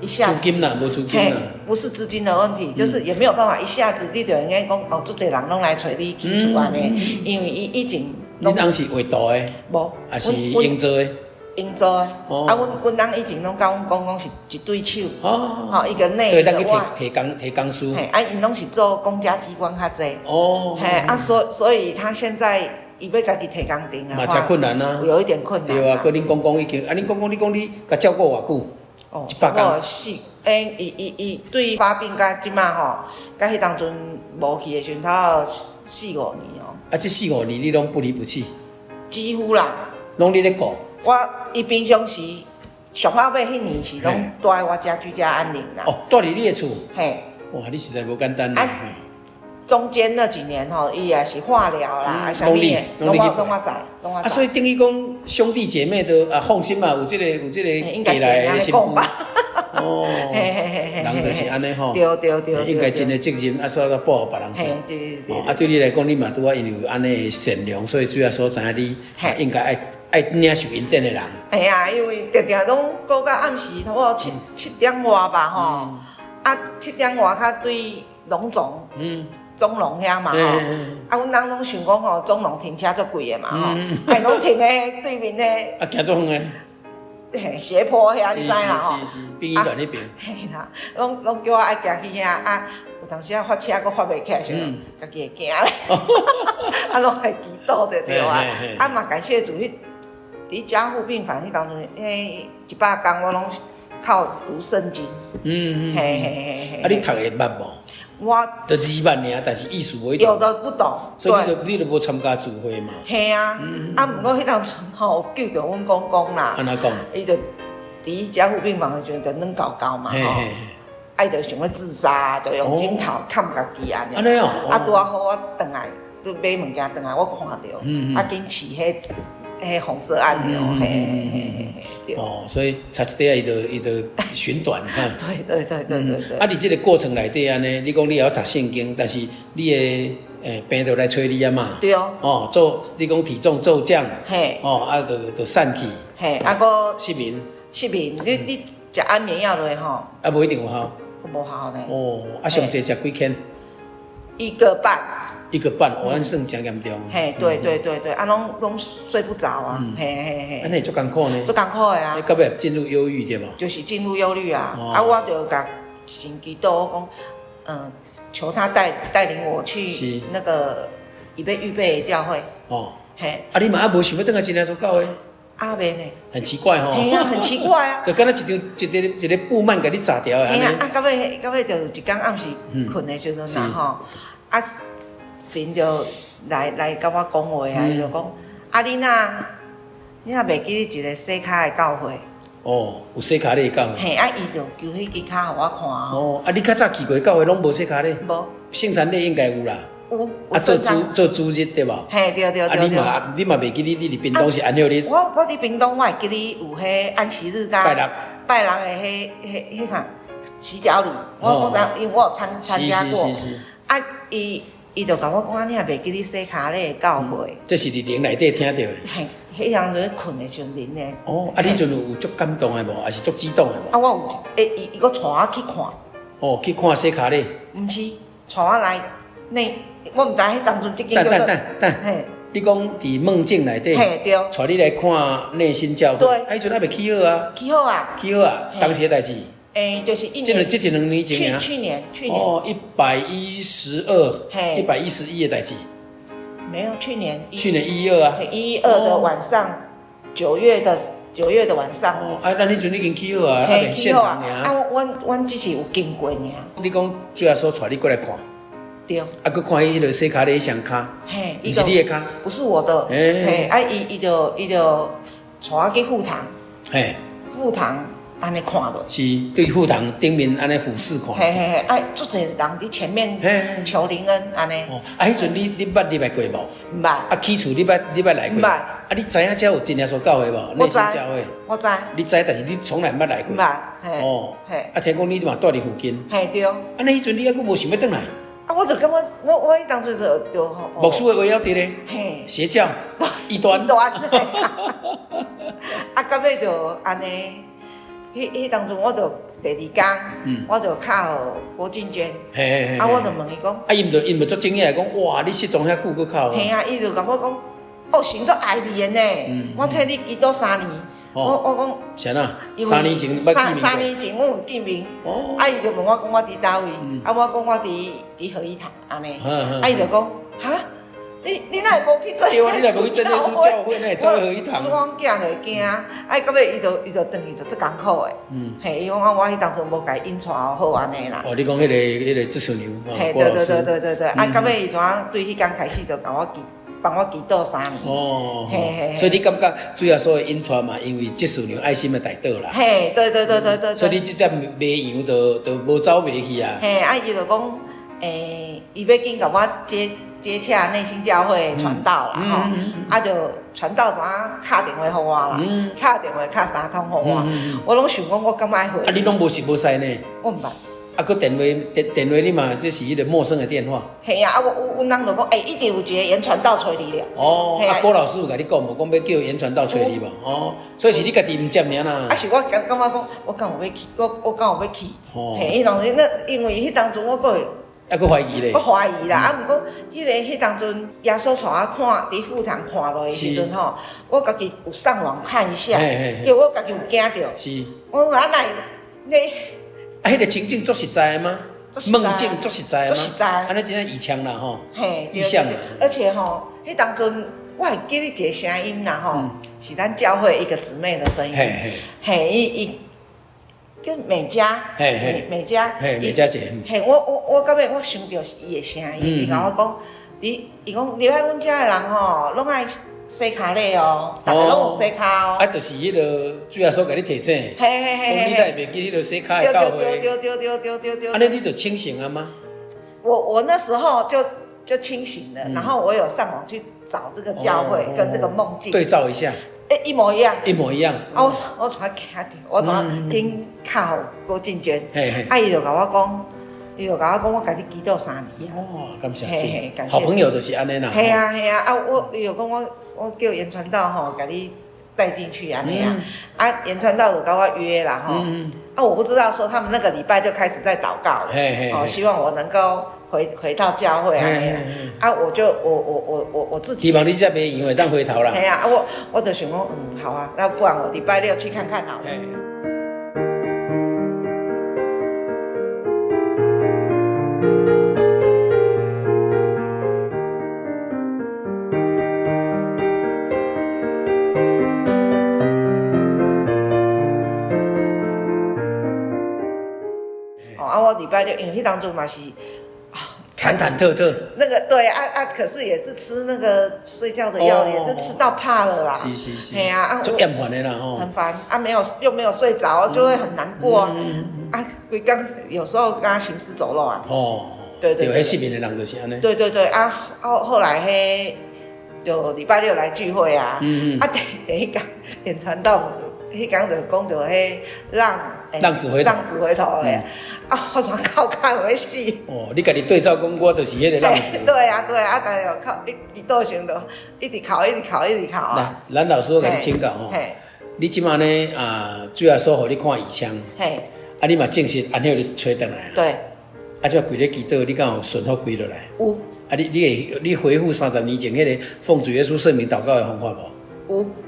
一下子。资金啦，无资金啦。不是资金的问题，就是也没有办法一下子你就应该讲足侪人拢来找你起厝安尼，因为伊以前。你当是画图的？无。还是营造的？营造的，阮翁以前拢甲阮讲是一对手，一个内一个外，提工书，因拢是做公家机关较济，所以他现在伊要家己提工程的话，嘛真困难啊，有一点困难。对啊，佮恁公公已经，恁公公你讲你甲照顾偌久？100工。伊对发病甲即马吼，甲迄当阵无去的时阵，他4-5年哦。啊，这4-5年你拢不离不弃？几乎啦。拢你咧顾？伊平常时上到尾迄年是拢住在我家居家安宁啦。住伫你的厝。嘿。哇，你实在无简单啦。中间那几年吼，伊也是化疗啦，啥物的，拢我知。所以等于讲兄弟姐妹都放心嘛，有这个过来的心。人就是安尼吼。对。应该尽的责任，所以要保护别人。对。对你来讲，你嘛拄啊，因为有安尼善良，所以主要所知影你应该爱领受恩典的人。嘿啊，因为常常拢过到暗时，差不多7点外吧吼。7点外较对龙总。中龙遐嘛吼，阮人拢想讲吼，中龙停车足贵的嘛吼，拢停喺对面咧。行足远诶。斜坡遐，你知啦吼。是，殡仪馆那边。嘿啦，拢叫我爱行去遐有当时发车佫发袂起来时，家己会惊咧。拢会祈祷就对啊。嘛感谢主，伫加护病房迄当中，100工我拢靠读圣经。嘿。你读会捌无？我就字捌尔，但是意思无一定。有的不懂，所以你就无参加聚会嘛？嘿啊，毋过迄当阵吼救着阮公公啦，安怎讲？伊就伫加护病房就软搞搞嘛吼，伊就想要自杀，就用枕头砍家己安尼。安尼哦。拄啊好我转来，去买物件转来，我看着，紧饲迄红色按钮，对。哦，所以插一底伊就寻短哈。对。啊，你即个过程内底安尼，你讲你也要读圣经，但是你的病就来找你啊嘛。对哦。哦，你讲体重骤降。嘿。哦，啊，就散去。嘿，啊个失眠。你食安眠药落吼。啊，无一定有效。无效呢。哦，啊，上济食几天？1个半。1个半，我按算真严重。嘿，对，啊，拢睡不着啊，嘿。安尼足艰苦呢。足艰苦的啊。到尾进入忧郁对无？就是进入忧虑啊，啊，我就甲神祈祷，我讲，求他带领我去那个预备的教会。哦。嘿。啊，你嘛无想要转来真耶稣教会？啊，免呢。很奇怪吼。嘿啊，很奇怪啊。就敢若一个布幔甲你炸掉的安尼。嘿啊，到尾就一天暗时困的时阵啦吼，啊。神就来甲我讲话啊，伊就讲啊，你若袂记一个洗骹的教会。哦，有洗骹咧教会。嘿，啊，伊就求迄支骹互我看。哦，啊，你较早去过教会拢无洗骹咧？无。圣餐礼应该有啦。有。啊，做主日对无？嘿，对。啊，你嘛袂记你伫屏东是安息日？我伫屏东，我会记你有迄安息日甲拜六的迄项洗脚礼，我知，因为我有参加过。是。啊，伊就甲我讲，你也袂记你洗骹咧教会。这是伫灵内底听到的。嘿，迄样在困的时阵灵的。哦，啊，你阵有足感动的无？还是足激动的无？啊，我有，伊搁带我去看。哦，去看洗骹咧？毋是，带我来我毋知迄当阵即间叫做。等。嘿。你讲伫梦境内底。嘿，对。带你来看内心教会。对。啊，迄阵还未起好啊。起好啊。当时的代志。就是1年。这2年前啊。去年。哦，112、111的代志。没有，去年112啊。112的晚上，9月的晚上。哦，啊，那你阵已经起好啊，还未现场尔。啊，阮只是有经过尔。你讲最后所带你过来看。对。啊，佮看伊迄个洗骹咧上骹。嘿。不是你的骹。不是我的。嘿。啊，伊就带我去副堂。嘿。副堂。安尼看落，是对副堂顶面安尼俯视看。嘿，啊，足侪人伫前面求灵恩安尼。哦，啊，迄阵你捌入来过无？毋捌。啊，起厝你捌来过？毋捌。啊，你知影遮有真耶稣教会无？内心教会。我知。你知，但是你从来捌来过。毋捌。哦。嘿。啊，听讲你嘛住伫附近。嘿，对。啊，那迄阵你还佫无想要转来？啊，我就感觉我迄当阵就。牧师的话要伫咧。嘿。邪教。异端。啊，到尾就安尼。迄当阵我就第2天，我就敲郭静娟，啊，我就问伊讲，啊，伊毋足惊讶，讲哇，你失踪遐久佫敲？嘿啊，伊就甲我讲，哦，神都爱你的呢，我替你祈祷3年，我讲，啥啊？3年前捌见面3年前我有见面，啊，伊就问我讲我伫倒位，啊，我讲我伫合一堂安尼，啊，伊就讲，哈？你哪会无去做？对啊，你哪无去真耶稣教会呢？走合一堂。我囝就会惊，啊，到尾伊就转去就足艰苦的。嘿，伊讲我迄当阵无甲伊引带好安尼啦。哦，你讲迄个执事娘，嘿，对，啊，到尾伊怎对迄天开始就甲我帮我祈祷3年。哦，嘿，所以你感觉主要所有引带嘛，因为执事娘爱心的大道啦。嘿，对。所以你即只卖羊就无走袂去啊。嘿，啊，伊就讲，伊要紧甲我接洽内心教会传道啦吼，啊就传道怎啊敲电话互我啦，敲电话敲3通互我，我拢想讲我感觉爱回。啊，你拢无识无识呢？我毋捌。啊，佮电话你嘛，这是迄个陌生的电话。嘿啊，阮人就讲，一定有一个言传道找你了。哦，啊，郭老师有甲你讲无？讲要叫言传道找你无？哦，所以是你家己毋接名啦。啊，是我感觉讲，我敢有要去，我敢有要去。哦。嘿，迄当阵因为迄当阵我个。还佫怀疑咧？我怀疑啦，啊，毋过迄当阵耶稣带我看伫副堂看落的时阵吼，我家己有上网看一下，因为我家己有惊着。是。我原来你。啊，迄个情境足实在吗？梦境足实在吗？足实在。安尼真正异象啦吼。嘿，异象。而且吼，迄当阵我会记你一个声音啦吼，是咱教会一个姊妹的声音。嘿，叫美嘉，美嘉，美嘉姐，嘿，我感觉我想到是伊的声音，伊甲我讲，伊讲入来阮遮的人吼，拢爱洗骹咧哦，大家拢有洗骹哦。啊，就是迄个主要所甲你提醒，嘿，你才袂记迄个洗骹的教会。对。安尼你就清醒了吗？我那时候就清醒了，然后我有上网去找这个教会跟这个梦境对照一下。一模一样，一模一样。啊，我从惊着，我从紧靠郭静娟，啊，伊就甲我讲，我家己祈祷3年啊。哦，感谢主，好朋友就是安尼啦。系啊，啊，伊就讲我叫严传道吼，甲你带进去安尼啊。啊，严传道就甲我约啦吼。啊，我不知道说他们那个礼拜就开始在祷告了，哦，希望我能够回到教会啊。啊，我自己希望你这边因为当回头啦。系啊，我就想讲，好啊，那不然我礼拜6去看看好了。我礼拜6，因为迄当中嘛是忐忐忑忑。那个对可是也是吃那个睡觉的药，也是吃到怕了啦。是。嘿啊，就厌烦的啦吼。很烦啊，又没有睡着，就会很难过啊。规刚有时候跟他行尸走肉啊。哦。对。迄失眠的人就是安尼。对啊，后来就礼拜6来聚会啊。啊，第一讲演传道，迄讲就讲到浪子回头的。啊，我全靠看袂死。哦，你家己对照讲，我就是迄个浪子。对啊，但是靠一倒想到，一直考啊。咱老师我甲你请教吼，你即马呢主要说互你看耳腔，啊，你嘛证实安尼就吹倒来啊。对。啊，即马跪咧祈祷，你敢有顺服跪落来？有。啊，你回复30年前迄个奉主耶稣圣名祷告的方法无？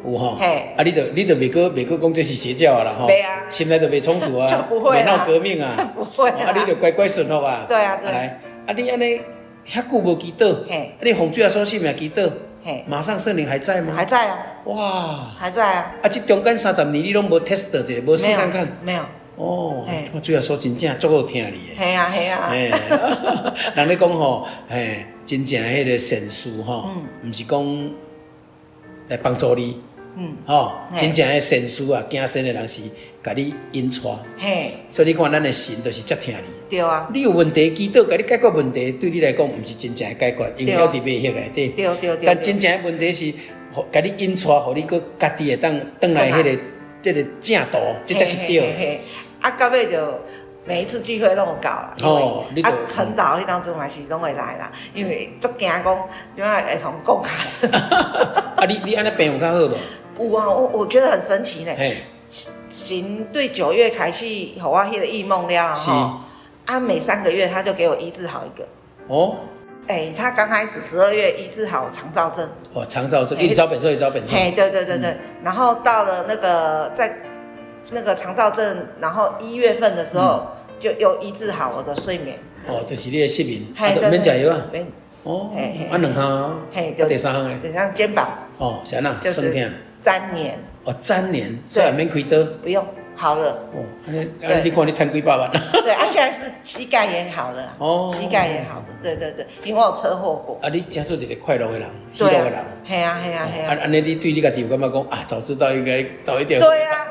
有吼，啊，你就袂过讲这是邪教啊啦吼，心内就袂冲突啊，袂闹革命啊，不会啊，你就乖乖顺服啊。对啊。来，啊，你安尼遐久无祈祷，啊，你奉主耶稣圣名祈祷，马上圣灵还在吗？还在啊。哇，还在啊。啊，这中间30年你拢无 test 一下，无试看看？没有。哦，我主耶稣真正足够听你的。系啊。人咧讲吼，真正迄个善事吼，毋是讲来帮助你，真正的善事啊，行善的人是甲你引带，所以你看咱的神就是遮听你。对啊。你有问题祈祷，甲你解决问题，对你来讲毋是真正的解决，因为还伫袂晓内底。对。但真正的问题是，甲你引带，互你个家己会当来迄个正道，这才是对的。啊，到尾就每一次聚会拢有搞啊。陈导迄当中嘛是拢会来啦，因为足惊讲怎啊会同讲卡声。啊，你安尼病有较好无？有啊，我觉得很神奇呢。神对9月开始，互我迄个异梦了吼。啊，每3个月他就给我医治好一个。哦。他刚开始12月医治好肠燥症。哦，肠燥症，一直找本身。对。然后到了那个在那个肠燥症，然后1月份的时候就又医治好我的睡眠。哦，就是你的失眠，免食药啊。免。哦。啊，2项。第3项诶。第3项肩膀。哦，是安那？就是粘连。哦，粘连，所以免开刀。不用，好了。哦，你看你赚几百万。对，现在是膝盖也好了。哦。膝盖也好的，对，因为我有车祸过。啊，你真做一个快乐的人，喜乐的人。系啊。安尼你对你家己有感觉讲啊，早知道应该早一点。对啊，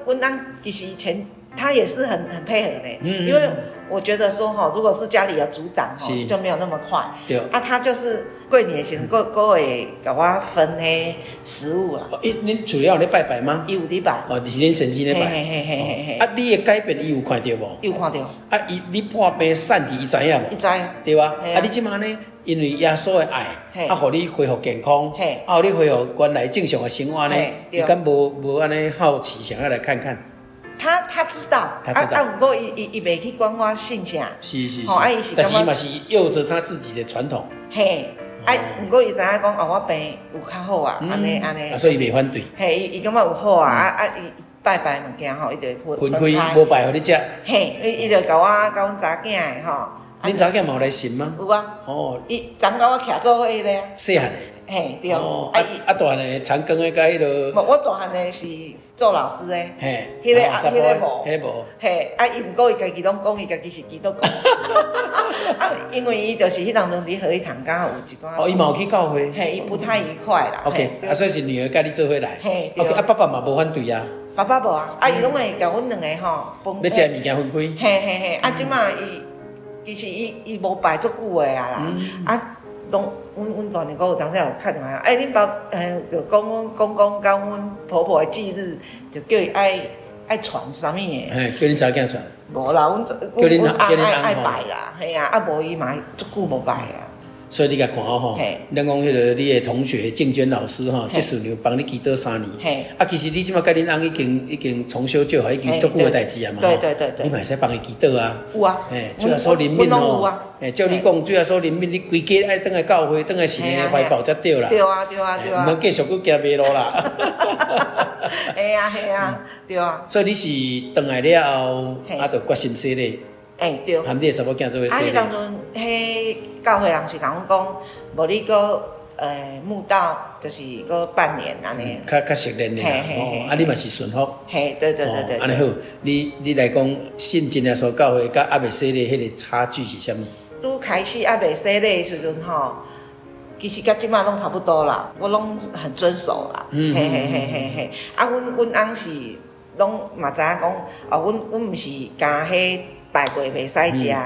我其实以前他也是很配合的，因为我觉得说如果是家里有阻挡就没有那么快。对。啊，他就是过年的时候，各会给我分迄食物啦。恁主要咧拜拜吗？有咧拜。哦，就是恁神仙咧拜。嘿。啊，你的改变伊有看到无？有看到。啊，你破病散去，伊知影无？伊知。对吧？啊，你即马呢？因为耶稣的爱，互你恢复健康，互你恢复原来正常的生活呢，伊敢无安尼好奇想要来看看？他知道，不过伊袂去管我信啥。是。但是伊嘛是有着他自己的传统。嘿，不过伊知影讲我病有较好啊，安尼。所以伊袂反对。嘿，伊感觉有好啊，伊拜物件伊就分开，无拜互你食。嘿，伊就甲阮查囝的吼。恁查囝嘛有来信吗？有啊。哦。伊昨甲我徛做伙咧。细汉的。嘿对，哦，大汉的长庚的甲迄落，无我大汉的是做老师的，嘿，迄个查甫的迄无，嘿，伊毋过伊家己拢讲伊家己是基督教，因为伊就是迄当中伫合一堂刚好有一寡，伊嘛有去教会，嘿，伊不太愉快啦。OK，所以是女儿甲你做伙来，嘿，OK，爸爸嘛无反对啊。爸爸无啊，伊拢会甲阮两个吼分。要食物件分开。嘿，即马其实伊无排足久的啊啦，拢阮大年哥有当时有敲电话，恁爸就讲阮讲甲阮婆婆的忌日，就叫伊爱传啥物的。嘿，叫恁查囝传。无啦，阮爱拜啦，嘿啊，无伊嘛足久无拜啊。所以你甲看吼，咱讲迄个你的同学静娟老师吼，即师娘帮你祈祷3年，啊，其实你即马甲恁翁已经重修旧好，已经足久的代志啊嘛，对，你嘛会使帮伊祈祷啊，有啊，主要说灵敏吼，照你讲，主要说灵敏，你规家爱倒来教会，倒来神的怀抱才对啦，对啊，毋通继续佫行迷路啦，嘿啊，对啊，所以你是倒来了后，啊，就决心洗礼。对，含你的查某囝做伙洗礼。迄当阵，迄教会人是甲阮讲，无你搁慕道，就是搁半年安尼。较熟练的啦，啊，你嘛是顺服。嘿，对。安尼好，你来讲信真耶稣教会甲还未洗礼迄个差距是啥物？拄开始还未洗礼的时阵吼，其实甲即马拢差不多啦，我拢很遵守啦。嘿，啊，阮翁是拢嘛知影讲，阮毋是加迄。拜过袂使食，血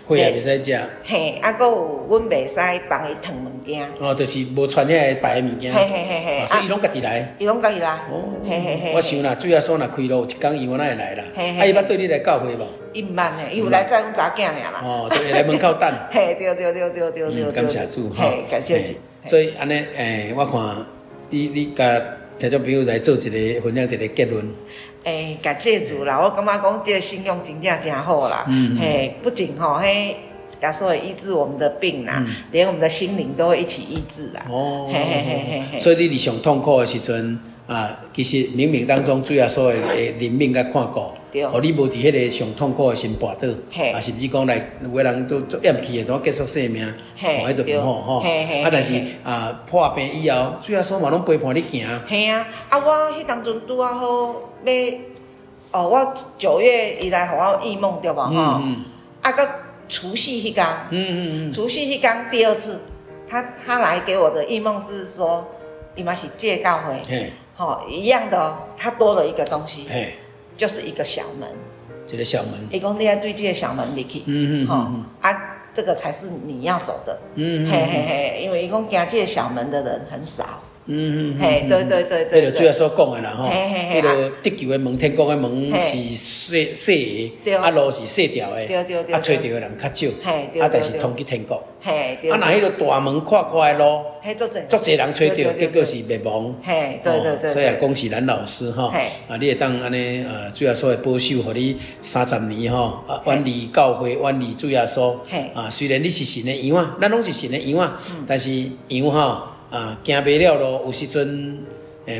也袂使食。嘿，啊，搁有阮袂使帮伊烫物件。哦，就是无穿遐个白的物件。嘿，所以伊拢家己来。伊拢家己来。嘿。我想啦，主要说若开路，有一天伊我哪会来啦？啊，伊捌对你来教会无？伊毋捌呢，伊有来载阮查囝尔啦。哦，就会来门口等。嘿，对。感谢主哈。嘿，感谢主。所以安尼，我看你甲听众朋友来做一个分享一个结论。感谢主啦！我感觉讲这个信用真正真好啦。嘿，不仅吼，耶稣会医治我们的病啦，连我们的心灵都会一起医治啦。嘿。所以你上痛苦的时阵啊，其实冥冥当中主耶稣会怜悯甲看顾，互你无伫迄个上痛苦的时跋倒，啊，甚至讲来有个人都厌弃的，怎结束生命，迄就唔好吼。啊，但是破病以后，主耶稣嘛拢陪伴你行。嘿啊，我迄当阵拄啊好要，我9月伊来互我异梦对无吼？啊，到除夕迄天，除夕迄天第2次，他来给我的异梦是说，伊嘛是这个教会，一样的哦，他多了一个东西，就是一个小门，一个小门。伊讲你要对这个小门入去，这个才是你要走的，因为伊讲行这个小门的人很少。嘿，对。迄就主要所讲的啦吼，迄个得救的门、天国的门是细的，啊路是细条的，啊找到的人较少，啊但是通去天国。啊若迄个大门阔的路，足侪人找到，结果是灭亡。嘿，对。所以也恭喜咱老师吼，啊你会当安尼主要所会保守，互你30年吼，远离教会，远离主要所。啊虽然你是神的羊啊，咱拢是神的羊啊，但是羊吼。行袂了路，有时阵，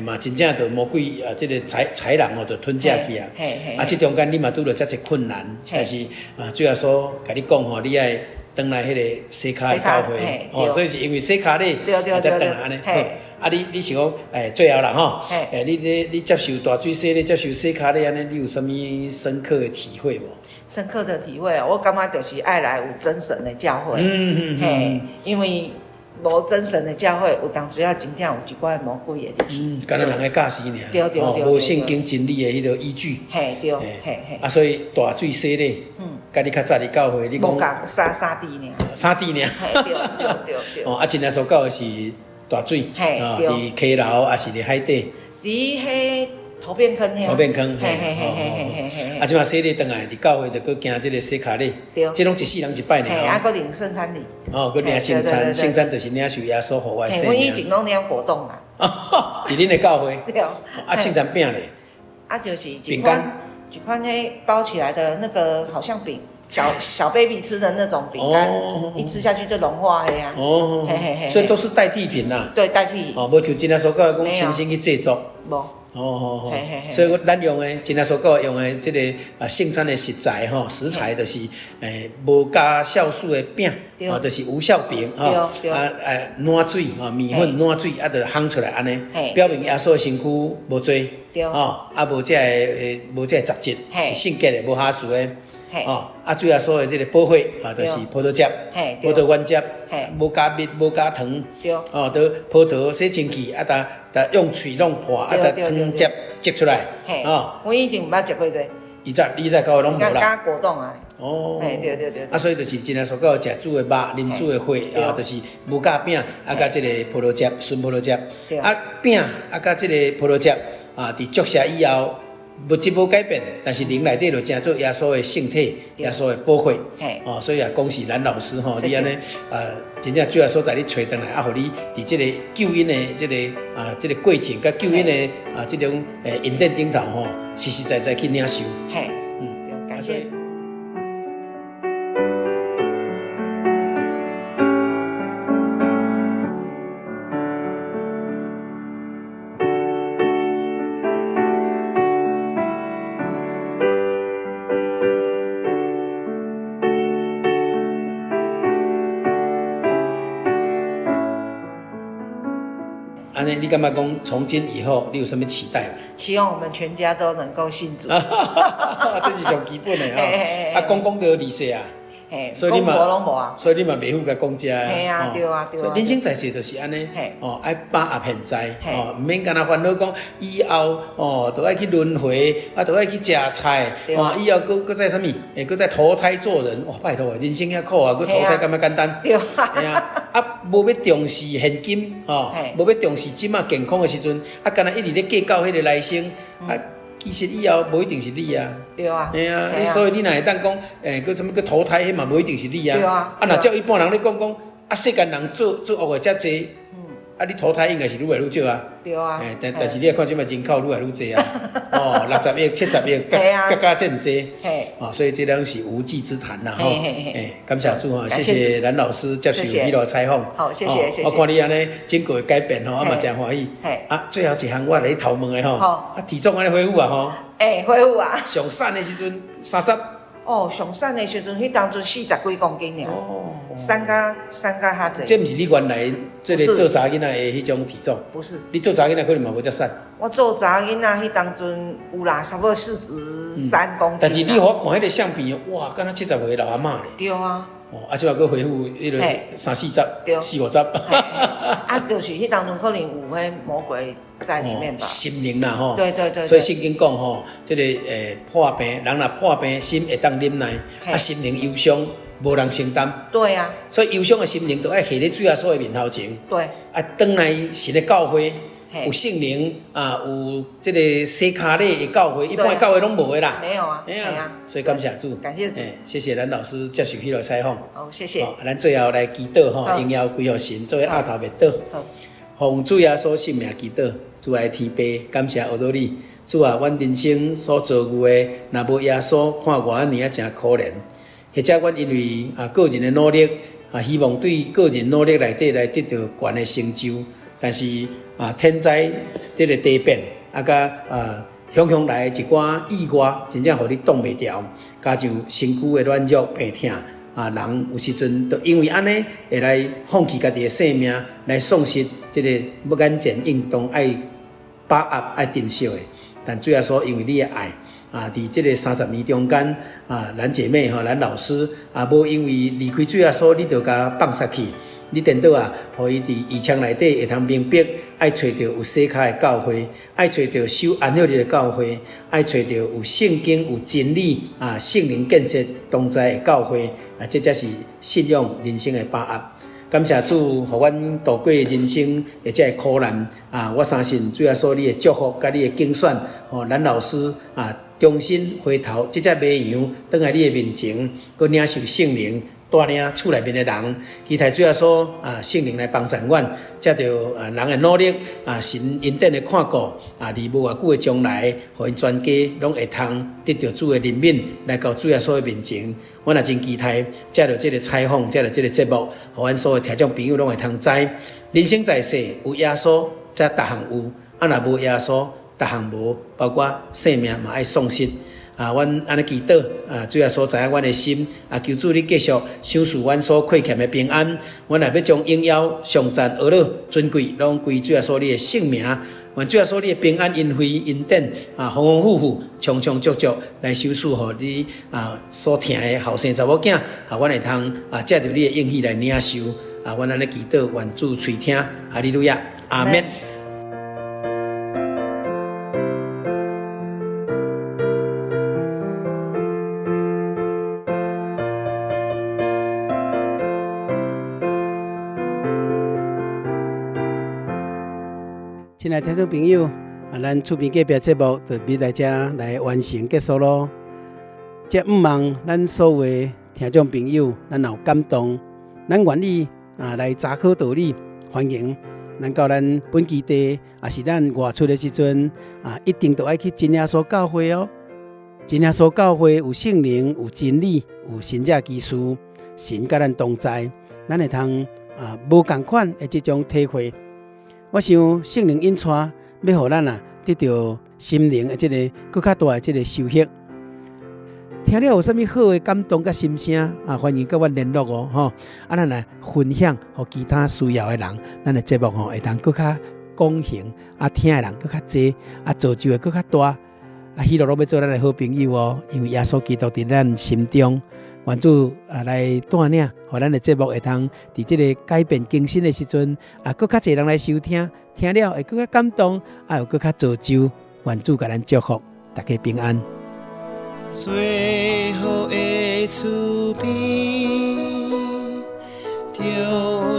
嘛真正着魔鬼这个豺狼就吞食去啊。这中间你嘛拄着遮侪困难，但是主要说甲你讲吼，你爱转来迄个洗脚的教会，所以是因为洗脚咧，才转来安尼。啊，你是讲最后啦吼，你接受大水洗咧，接受洗脚咧，安尼你有啥物深刻的体会无？深刻的体会我感觉就是爱来有真神的教会，因为。无真神的教会，有当时啊，真正有一寡魔鬼的入去。敢若人的教师尔，对，无圣经真理的迄个依据。嘿，对，嘿。啊，所以大水洗咧，甲你较早伫教会，你讲无共沙地尔。沙地尔。对。哦，真正所教的是大水，伫溪流还是伫海底？伫迄头边坑遐。头边坑，嘿。啊，即马洗礼转来，伫教会就搁行即个洗脚礼，即拢一世人一摆呢。嘿，啊，搁领圣餐礼。搁领圣餐，圣餐就是领受耶稣互我的生命。阮以前拢领活动啦。伫恁的教会。对。啊，圣餐饼咧。啊，就是一款迄包起来的那个，好像饼，小 baby 吃的那种饼干，一吃下去就融化的呀。所以都是代替品啦。对，代替。无像今仔所讲讲亲身去制作。无。哦，嘿嘿嘿所以咱用的，真正所讲用的这个生产的食材食材就是无加酵素的饼，就是无酵饼对软水米粉软水就烘出来安尼，表明耶稣的身躯无做，无这个杂质，是圣洁的，无哈数的。主要所的这个保火就是葡萄汁、葡萄原汁，无加蜜、无加糖，都葡萄洗清气，搭用喙弄破，搭汤汁挤出来，我以前毋捌食过这。你在搞拢无啦？加果冻啊。对。所以就是真正所讲，食煮的肉、啉煮的火，就是无加饼，加这个葡萄汁、纯葡萄汁，饼加这个葡萄汁伫注射以后。物质无改变，但是灵内底就正做耶稣的圣体，耶稣的保护。所以也恭喜蓝老师你安尼真正主要所在你找回来，互你伫这个救恩的这个过程，甲救恩的这种恩典顶头实实在在去领受。感谢。安尼，你感觉讲从今以后你有什么期待吗？希望我们全家都能够信主。这是上基本的公就利息啊。所以你嘛，所以你嘛袂赴甲讲遮。对啊。所以人生在世就是安尼，爱把握现在，唔免干那烦恼讲以后都爱去轮回，都爱去食菜，以后搁再什么，搁再投胎做人，哇，拜托，人生遐苦搁投胎敢简单？对无要重视现金，无要重视即马健康的时阵，干那一直咧计较迄个来生，其实以后无一定是你啊。对啊。所以你若会当讲，搁什么搁投胎，迄嘛无一定是你啊。对啊。若照一般人咧讲，世间人做恶的遮济，你投胎应该是愈来愈少啊。对啊。但是你也看即马人口愈来愈济啊。60亿、70亿，加真济。所以这拢是无稽之谈啦。感谢主谢谢蓝老师接受迄个采访。好，谢谢。我看你安尼经过改变嘛真欢喜。最后一项我来头问的体重安尼恢复啊恢复啊。上瘦的时阵30。上瘦的时阵，迄当阵40几公斤尔。瘦甲较济。这毋是你原来这个做查囡仔的迄种体重？不是。你做查囡仔可能嘛无遮瘦。我做查囡仔迄当阵有啦，差不多43公斤。但是你我看迄个相片，哇，敢若70岁老阿嬷咧。对啊。即摆佫恢复迄个30、40、50。就是迄当中可能有迄魔鬼在里面吧。心灵啦对。所以圣经讲这个破病，人若破病，心会当忍耐，心灵忧伤，无人承担。对啊。所以忧伤的心灵，都爱下咧主耶稣的面头前。对。转来神的教会。有圣灵有这个洗卡礼的教会，一般的教会拢无的啦。没有啊。所以感谢主，感谢主，谢谢咱老师接受迄个采访。好，谢谢。咱最后来祈祷荣耀归予神，作为下头的祷。好。奉主耶稣圣名祈祷，主爱天父，感谢学到你。主啊，阮人生所遭遇的，若无耶稣，看我安尼真可怜。或者阮因为个人的努力希望对个人努力内底来得到悬的成就，但是天灾这个地变，甲汹来一寡意外，真正互你挡袂牢，加上身躯的软弱病痛，人有时阵就因为安尼会来放弃家己的性命，来丧失这个要眼前运动爱把握爱珍惜的。但主要说，因为你的爱伫这个30年中间咱姐妹咱老师无因为离开主要说，你就甲放杀去。你颠倒互伊伫义枪内底会通明白，爱找到有洗脚的教会，爱找到守安息日的教会，爱找到有圣经、有真理圣灵建设同在的教会这才是信仰人生的把握。感谢主，互阮度过人生的这苦难我相信主要说你的祝福甲你的竞选，咱老师重新回头，这只绵羊倒来你的面前，佮领受圣灵。带领厝内面的人，期待主要说圣灵来帮助阮，才着人的努力神恩典的看顾离无偌久的将来，互因全家拢会通得到主的怜悯，来到主要说的面前。阮也真期待，才着这个采访，才着这个节目，互阮所有听众朋友拢会通知，人生在世有耶稣，才逐项有；若无耶稣，逐项无，包括性命嘛爱丧失。阮安尼祈祷主耶稣知影阮的心，求主你继续赏赐阮所亏欠的平安。阮也要将荣耀、上赞、阿乐、尊贵，拢归主耶稣你的圣名。愿主耶稣你的平安、恩惠、恩典丰丰富富、充充足足来收赐互你所疼的后生查某囝，阮会通借着你的应许来领受。阮安尼祈祷，愿主垂听，哈利路亚，阿们。亲爱的听众朋友，咱厝边隔壁节目就要来这来完成结束咯。这毋望咱所有的听众朋友，咱有感动，咱愿意来查考道理，欢迎咱到咱本基地，也是咱外出的时阵一定都爱去真耶稣教会哦。真耶稣教会有圣灵，有真理，有神者技术，神甲咱同在，咱会通无同款的这种体会。我想圣灵引带，要互咱得到心灵的这个更较大的这个收获。听了有啥物好的感动甲心声欢迎跟我联络哦咱来分享给其他需要的人，咱的节目会当更较公平听的人更较济造就会更较大希望拢要做咱的好朋友哦，因为耶稣基督伫咱心中。愿主来带领，互咱的节目会通伫这个改变更新的时阵更较侪人来收听，听了会更较感动又更较造就。愿主甲咱祝福，大家平安。最后的厝边，就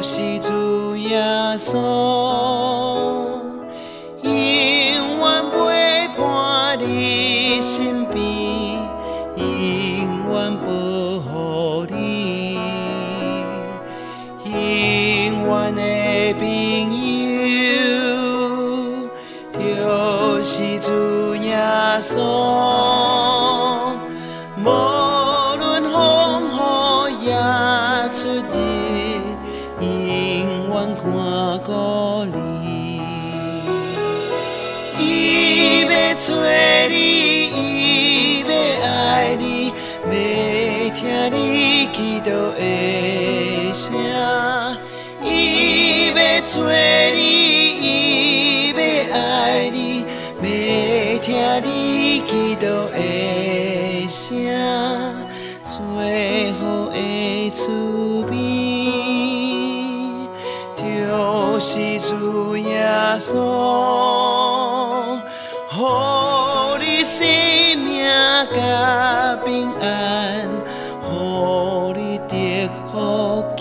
是主耶稣，永远陪伴你身边，永远保护你，永远的朋友，就是主耶稣。无论风雨也出日，永远看顾你。伊要找你，伊要爱你，要听你祈祷的声。伊要找你，伊要爱你，要听你祈祷的声。最好的厝边，就是主耶稣，予你生命甲平安，予你得福气。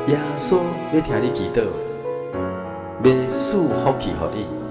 耶稣要听你祈祷，要赐福气予你。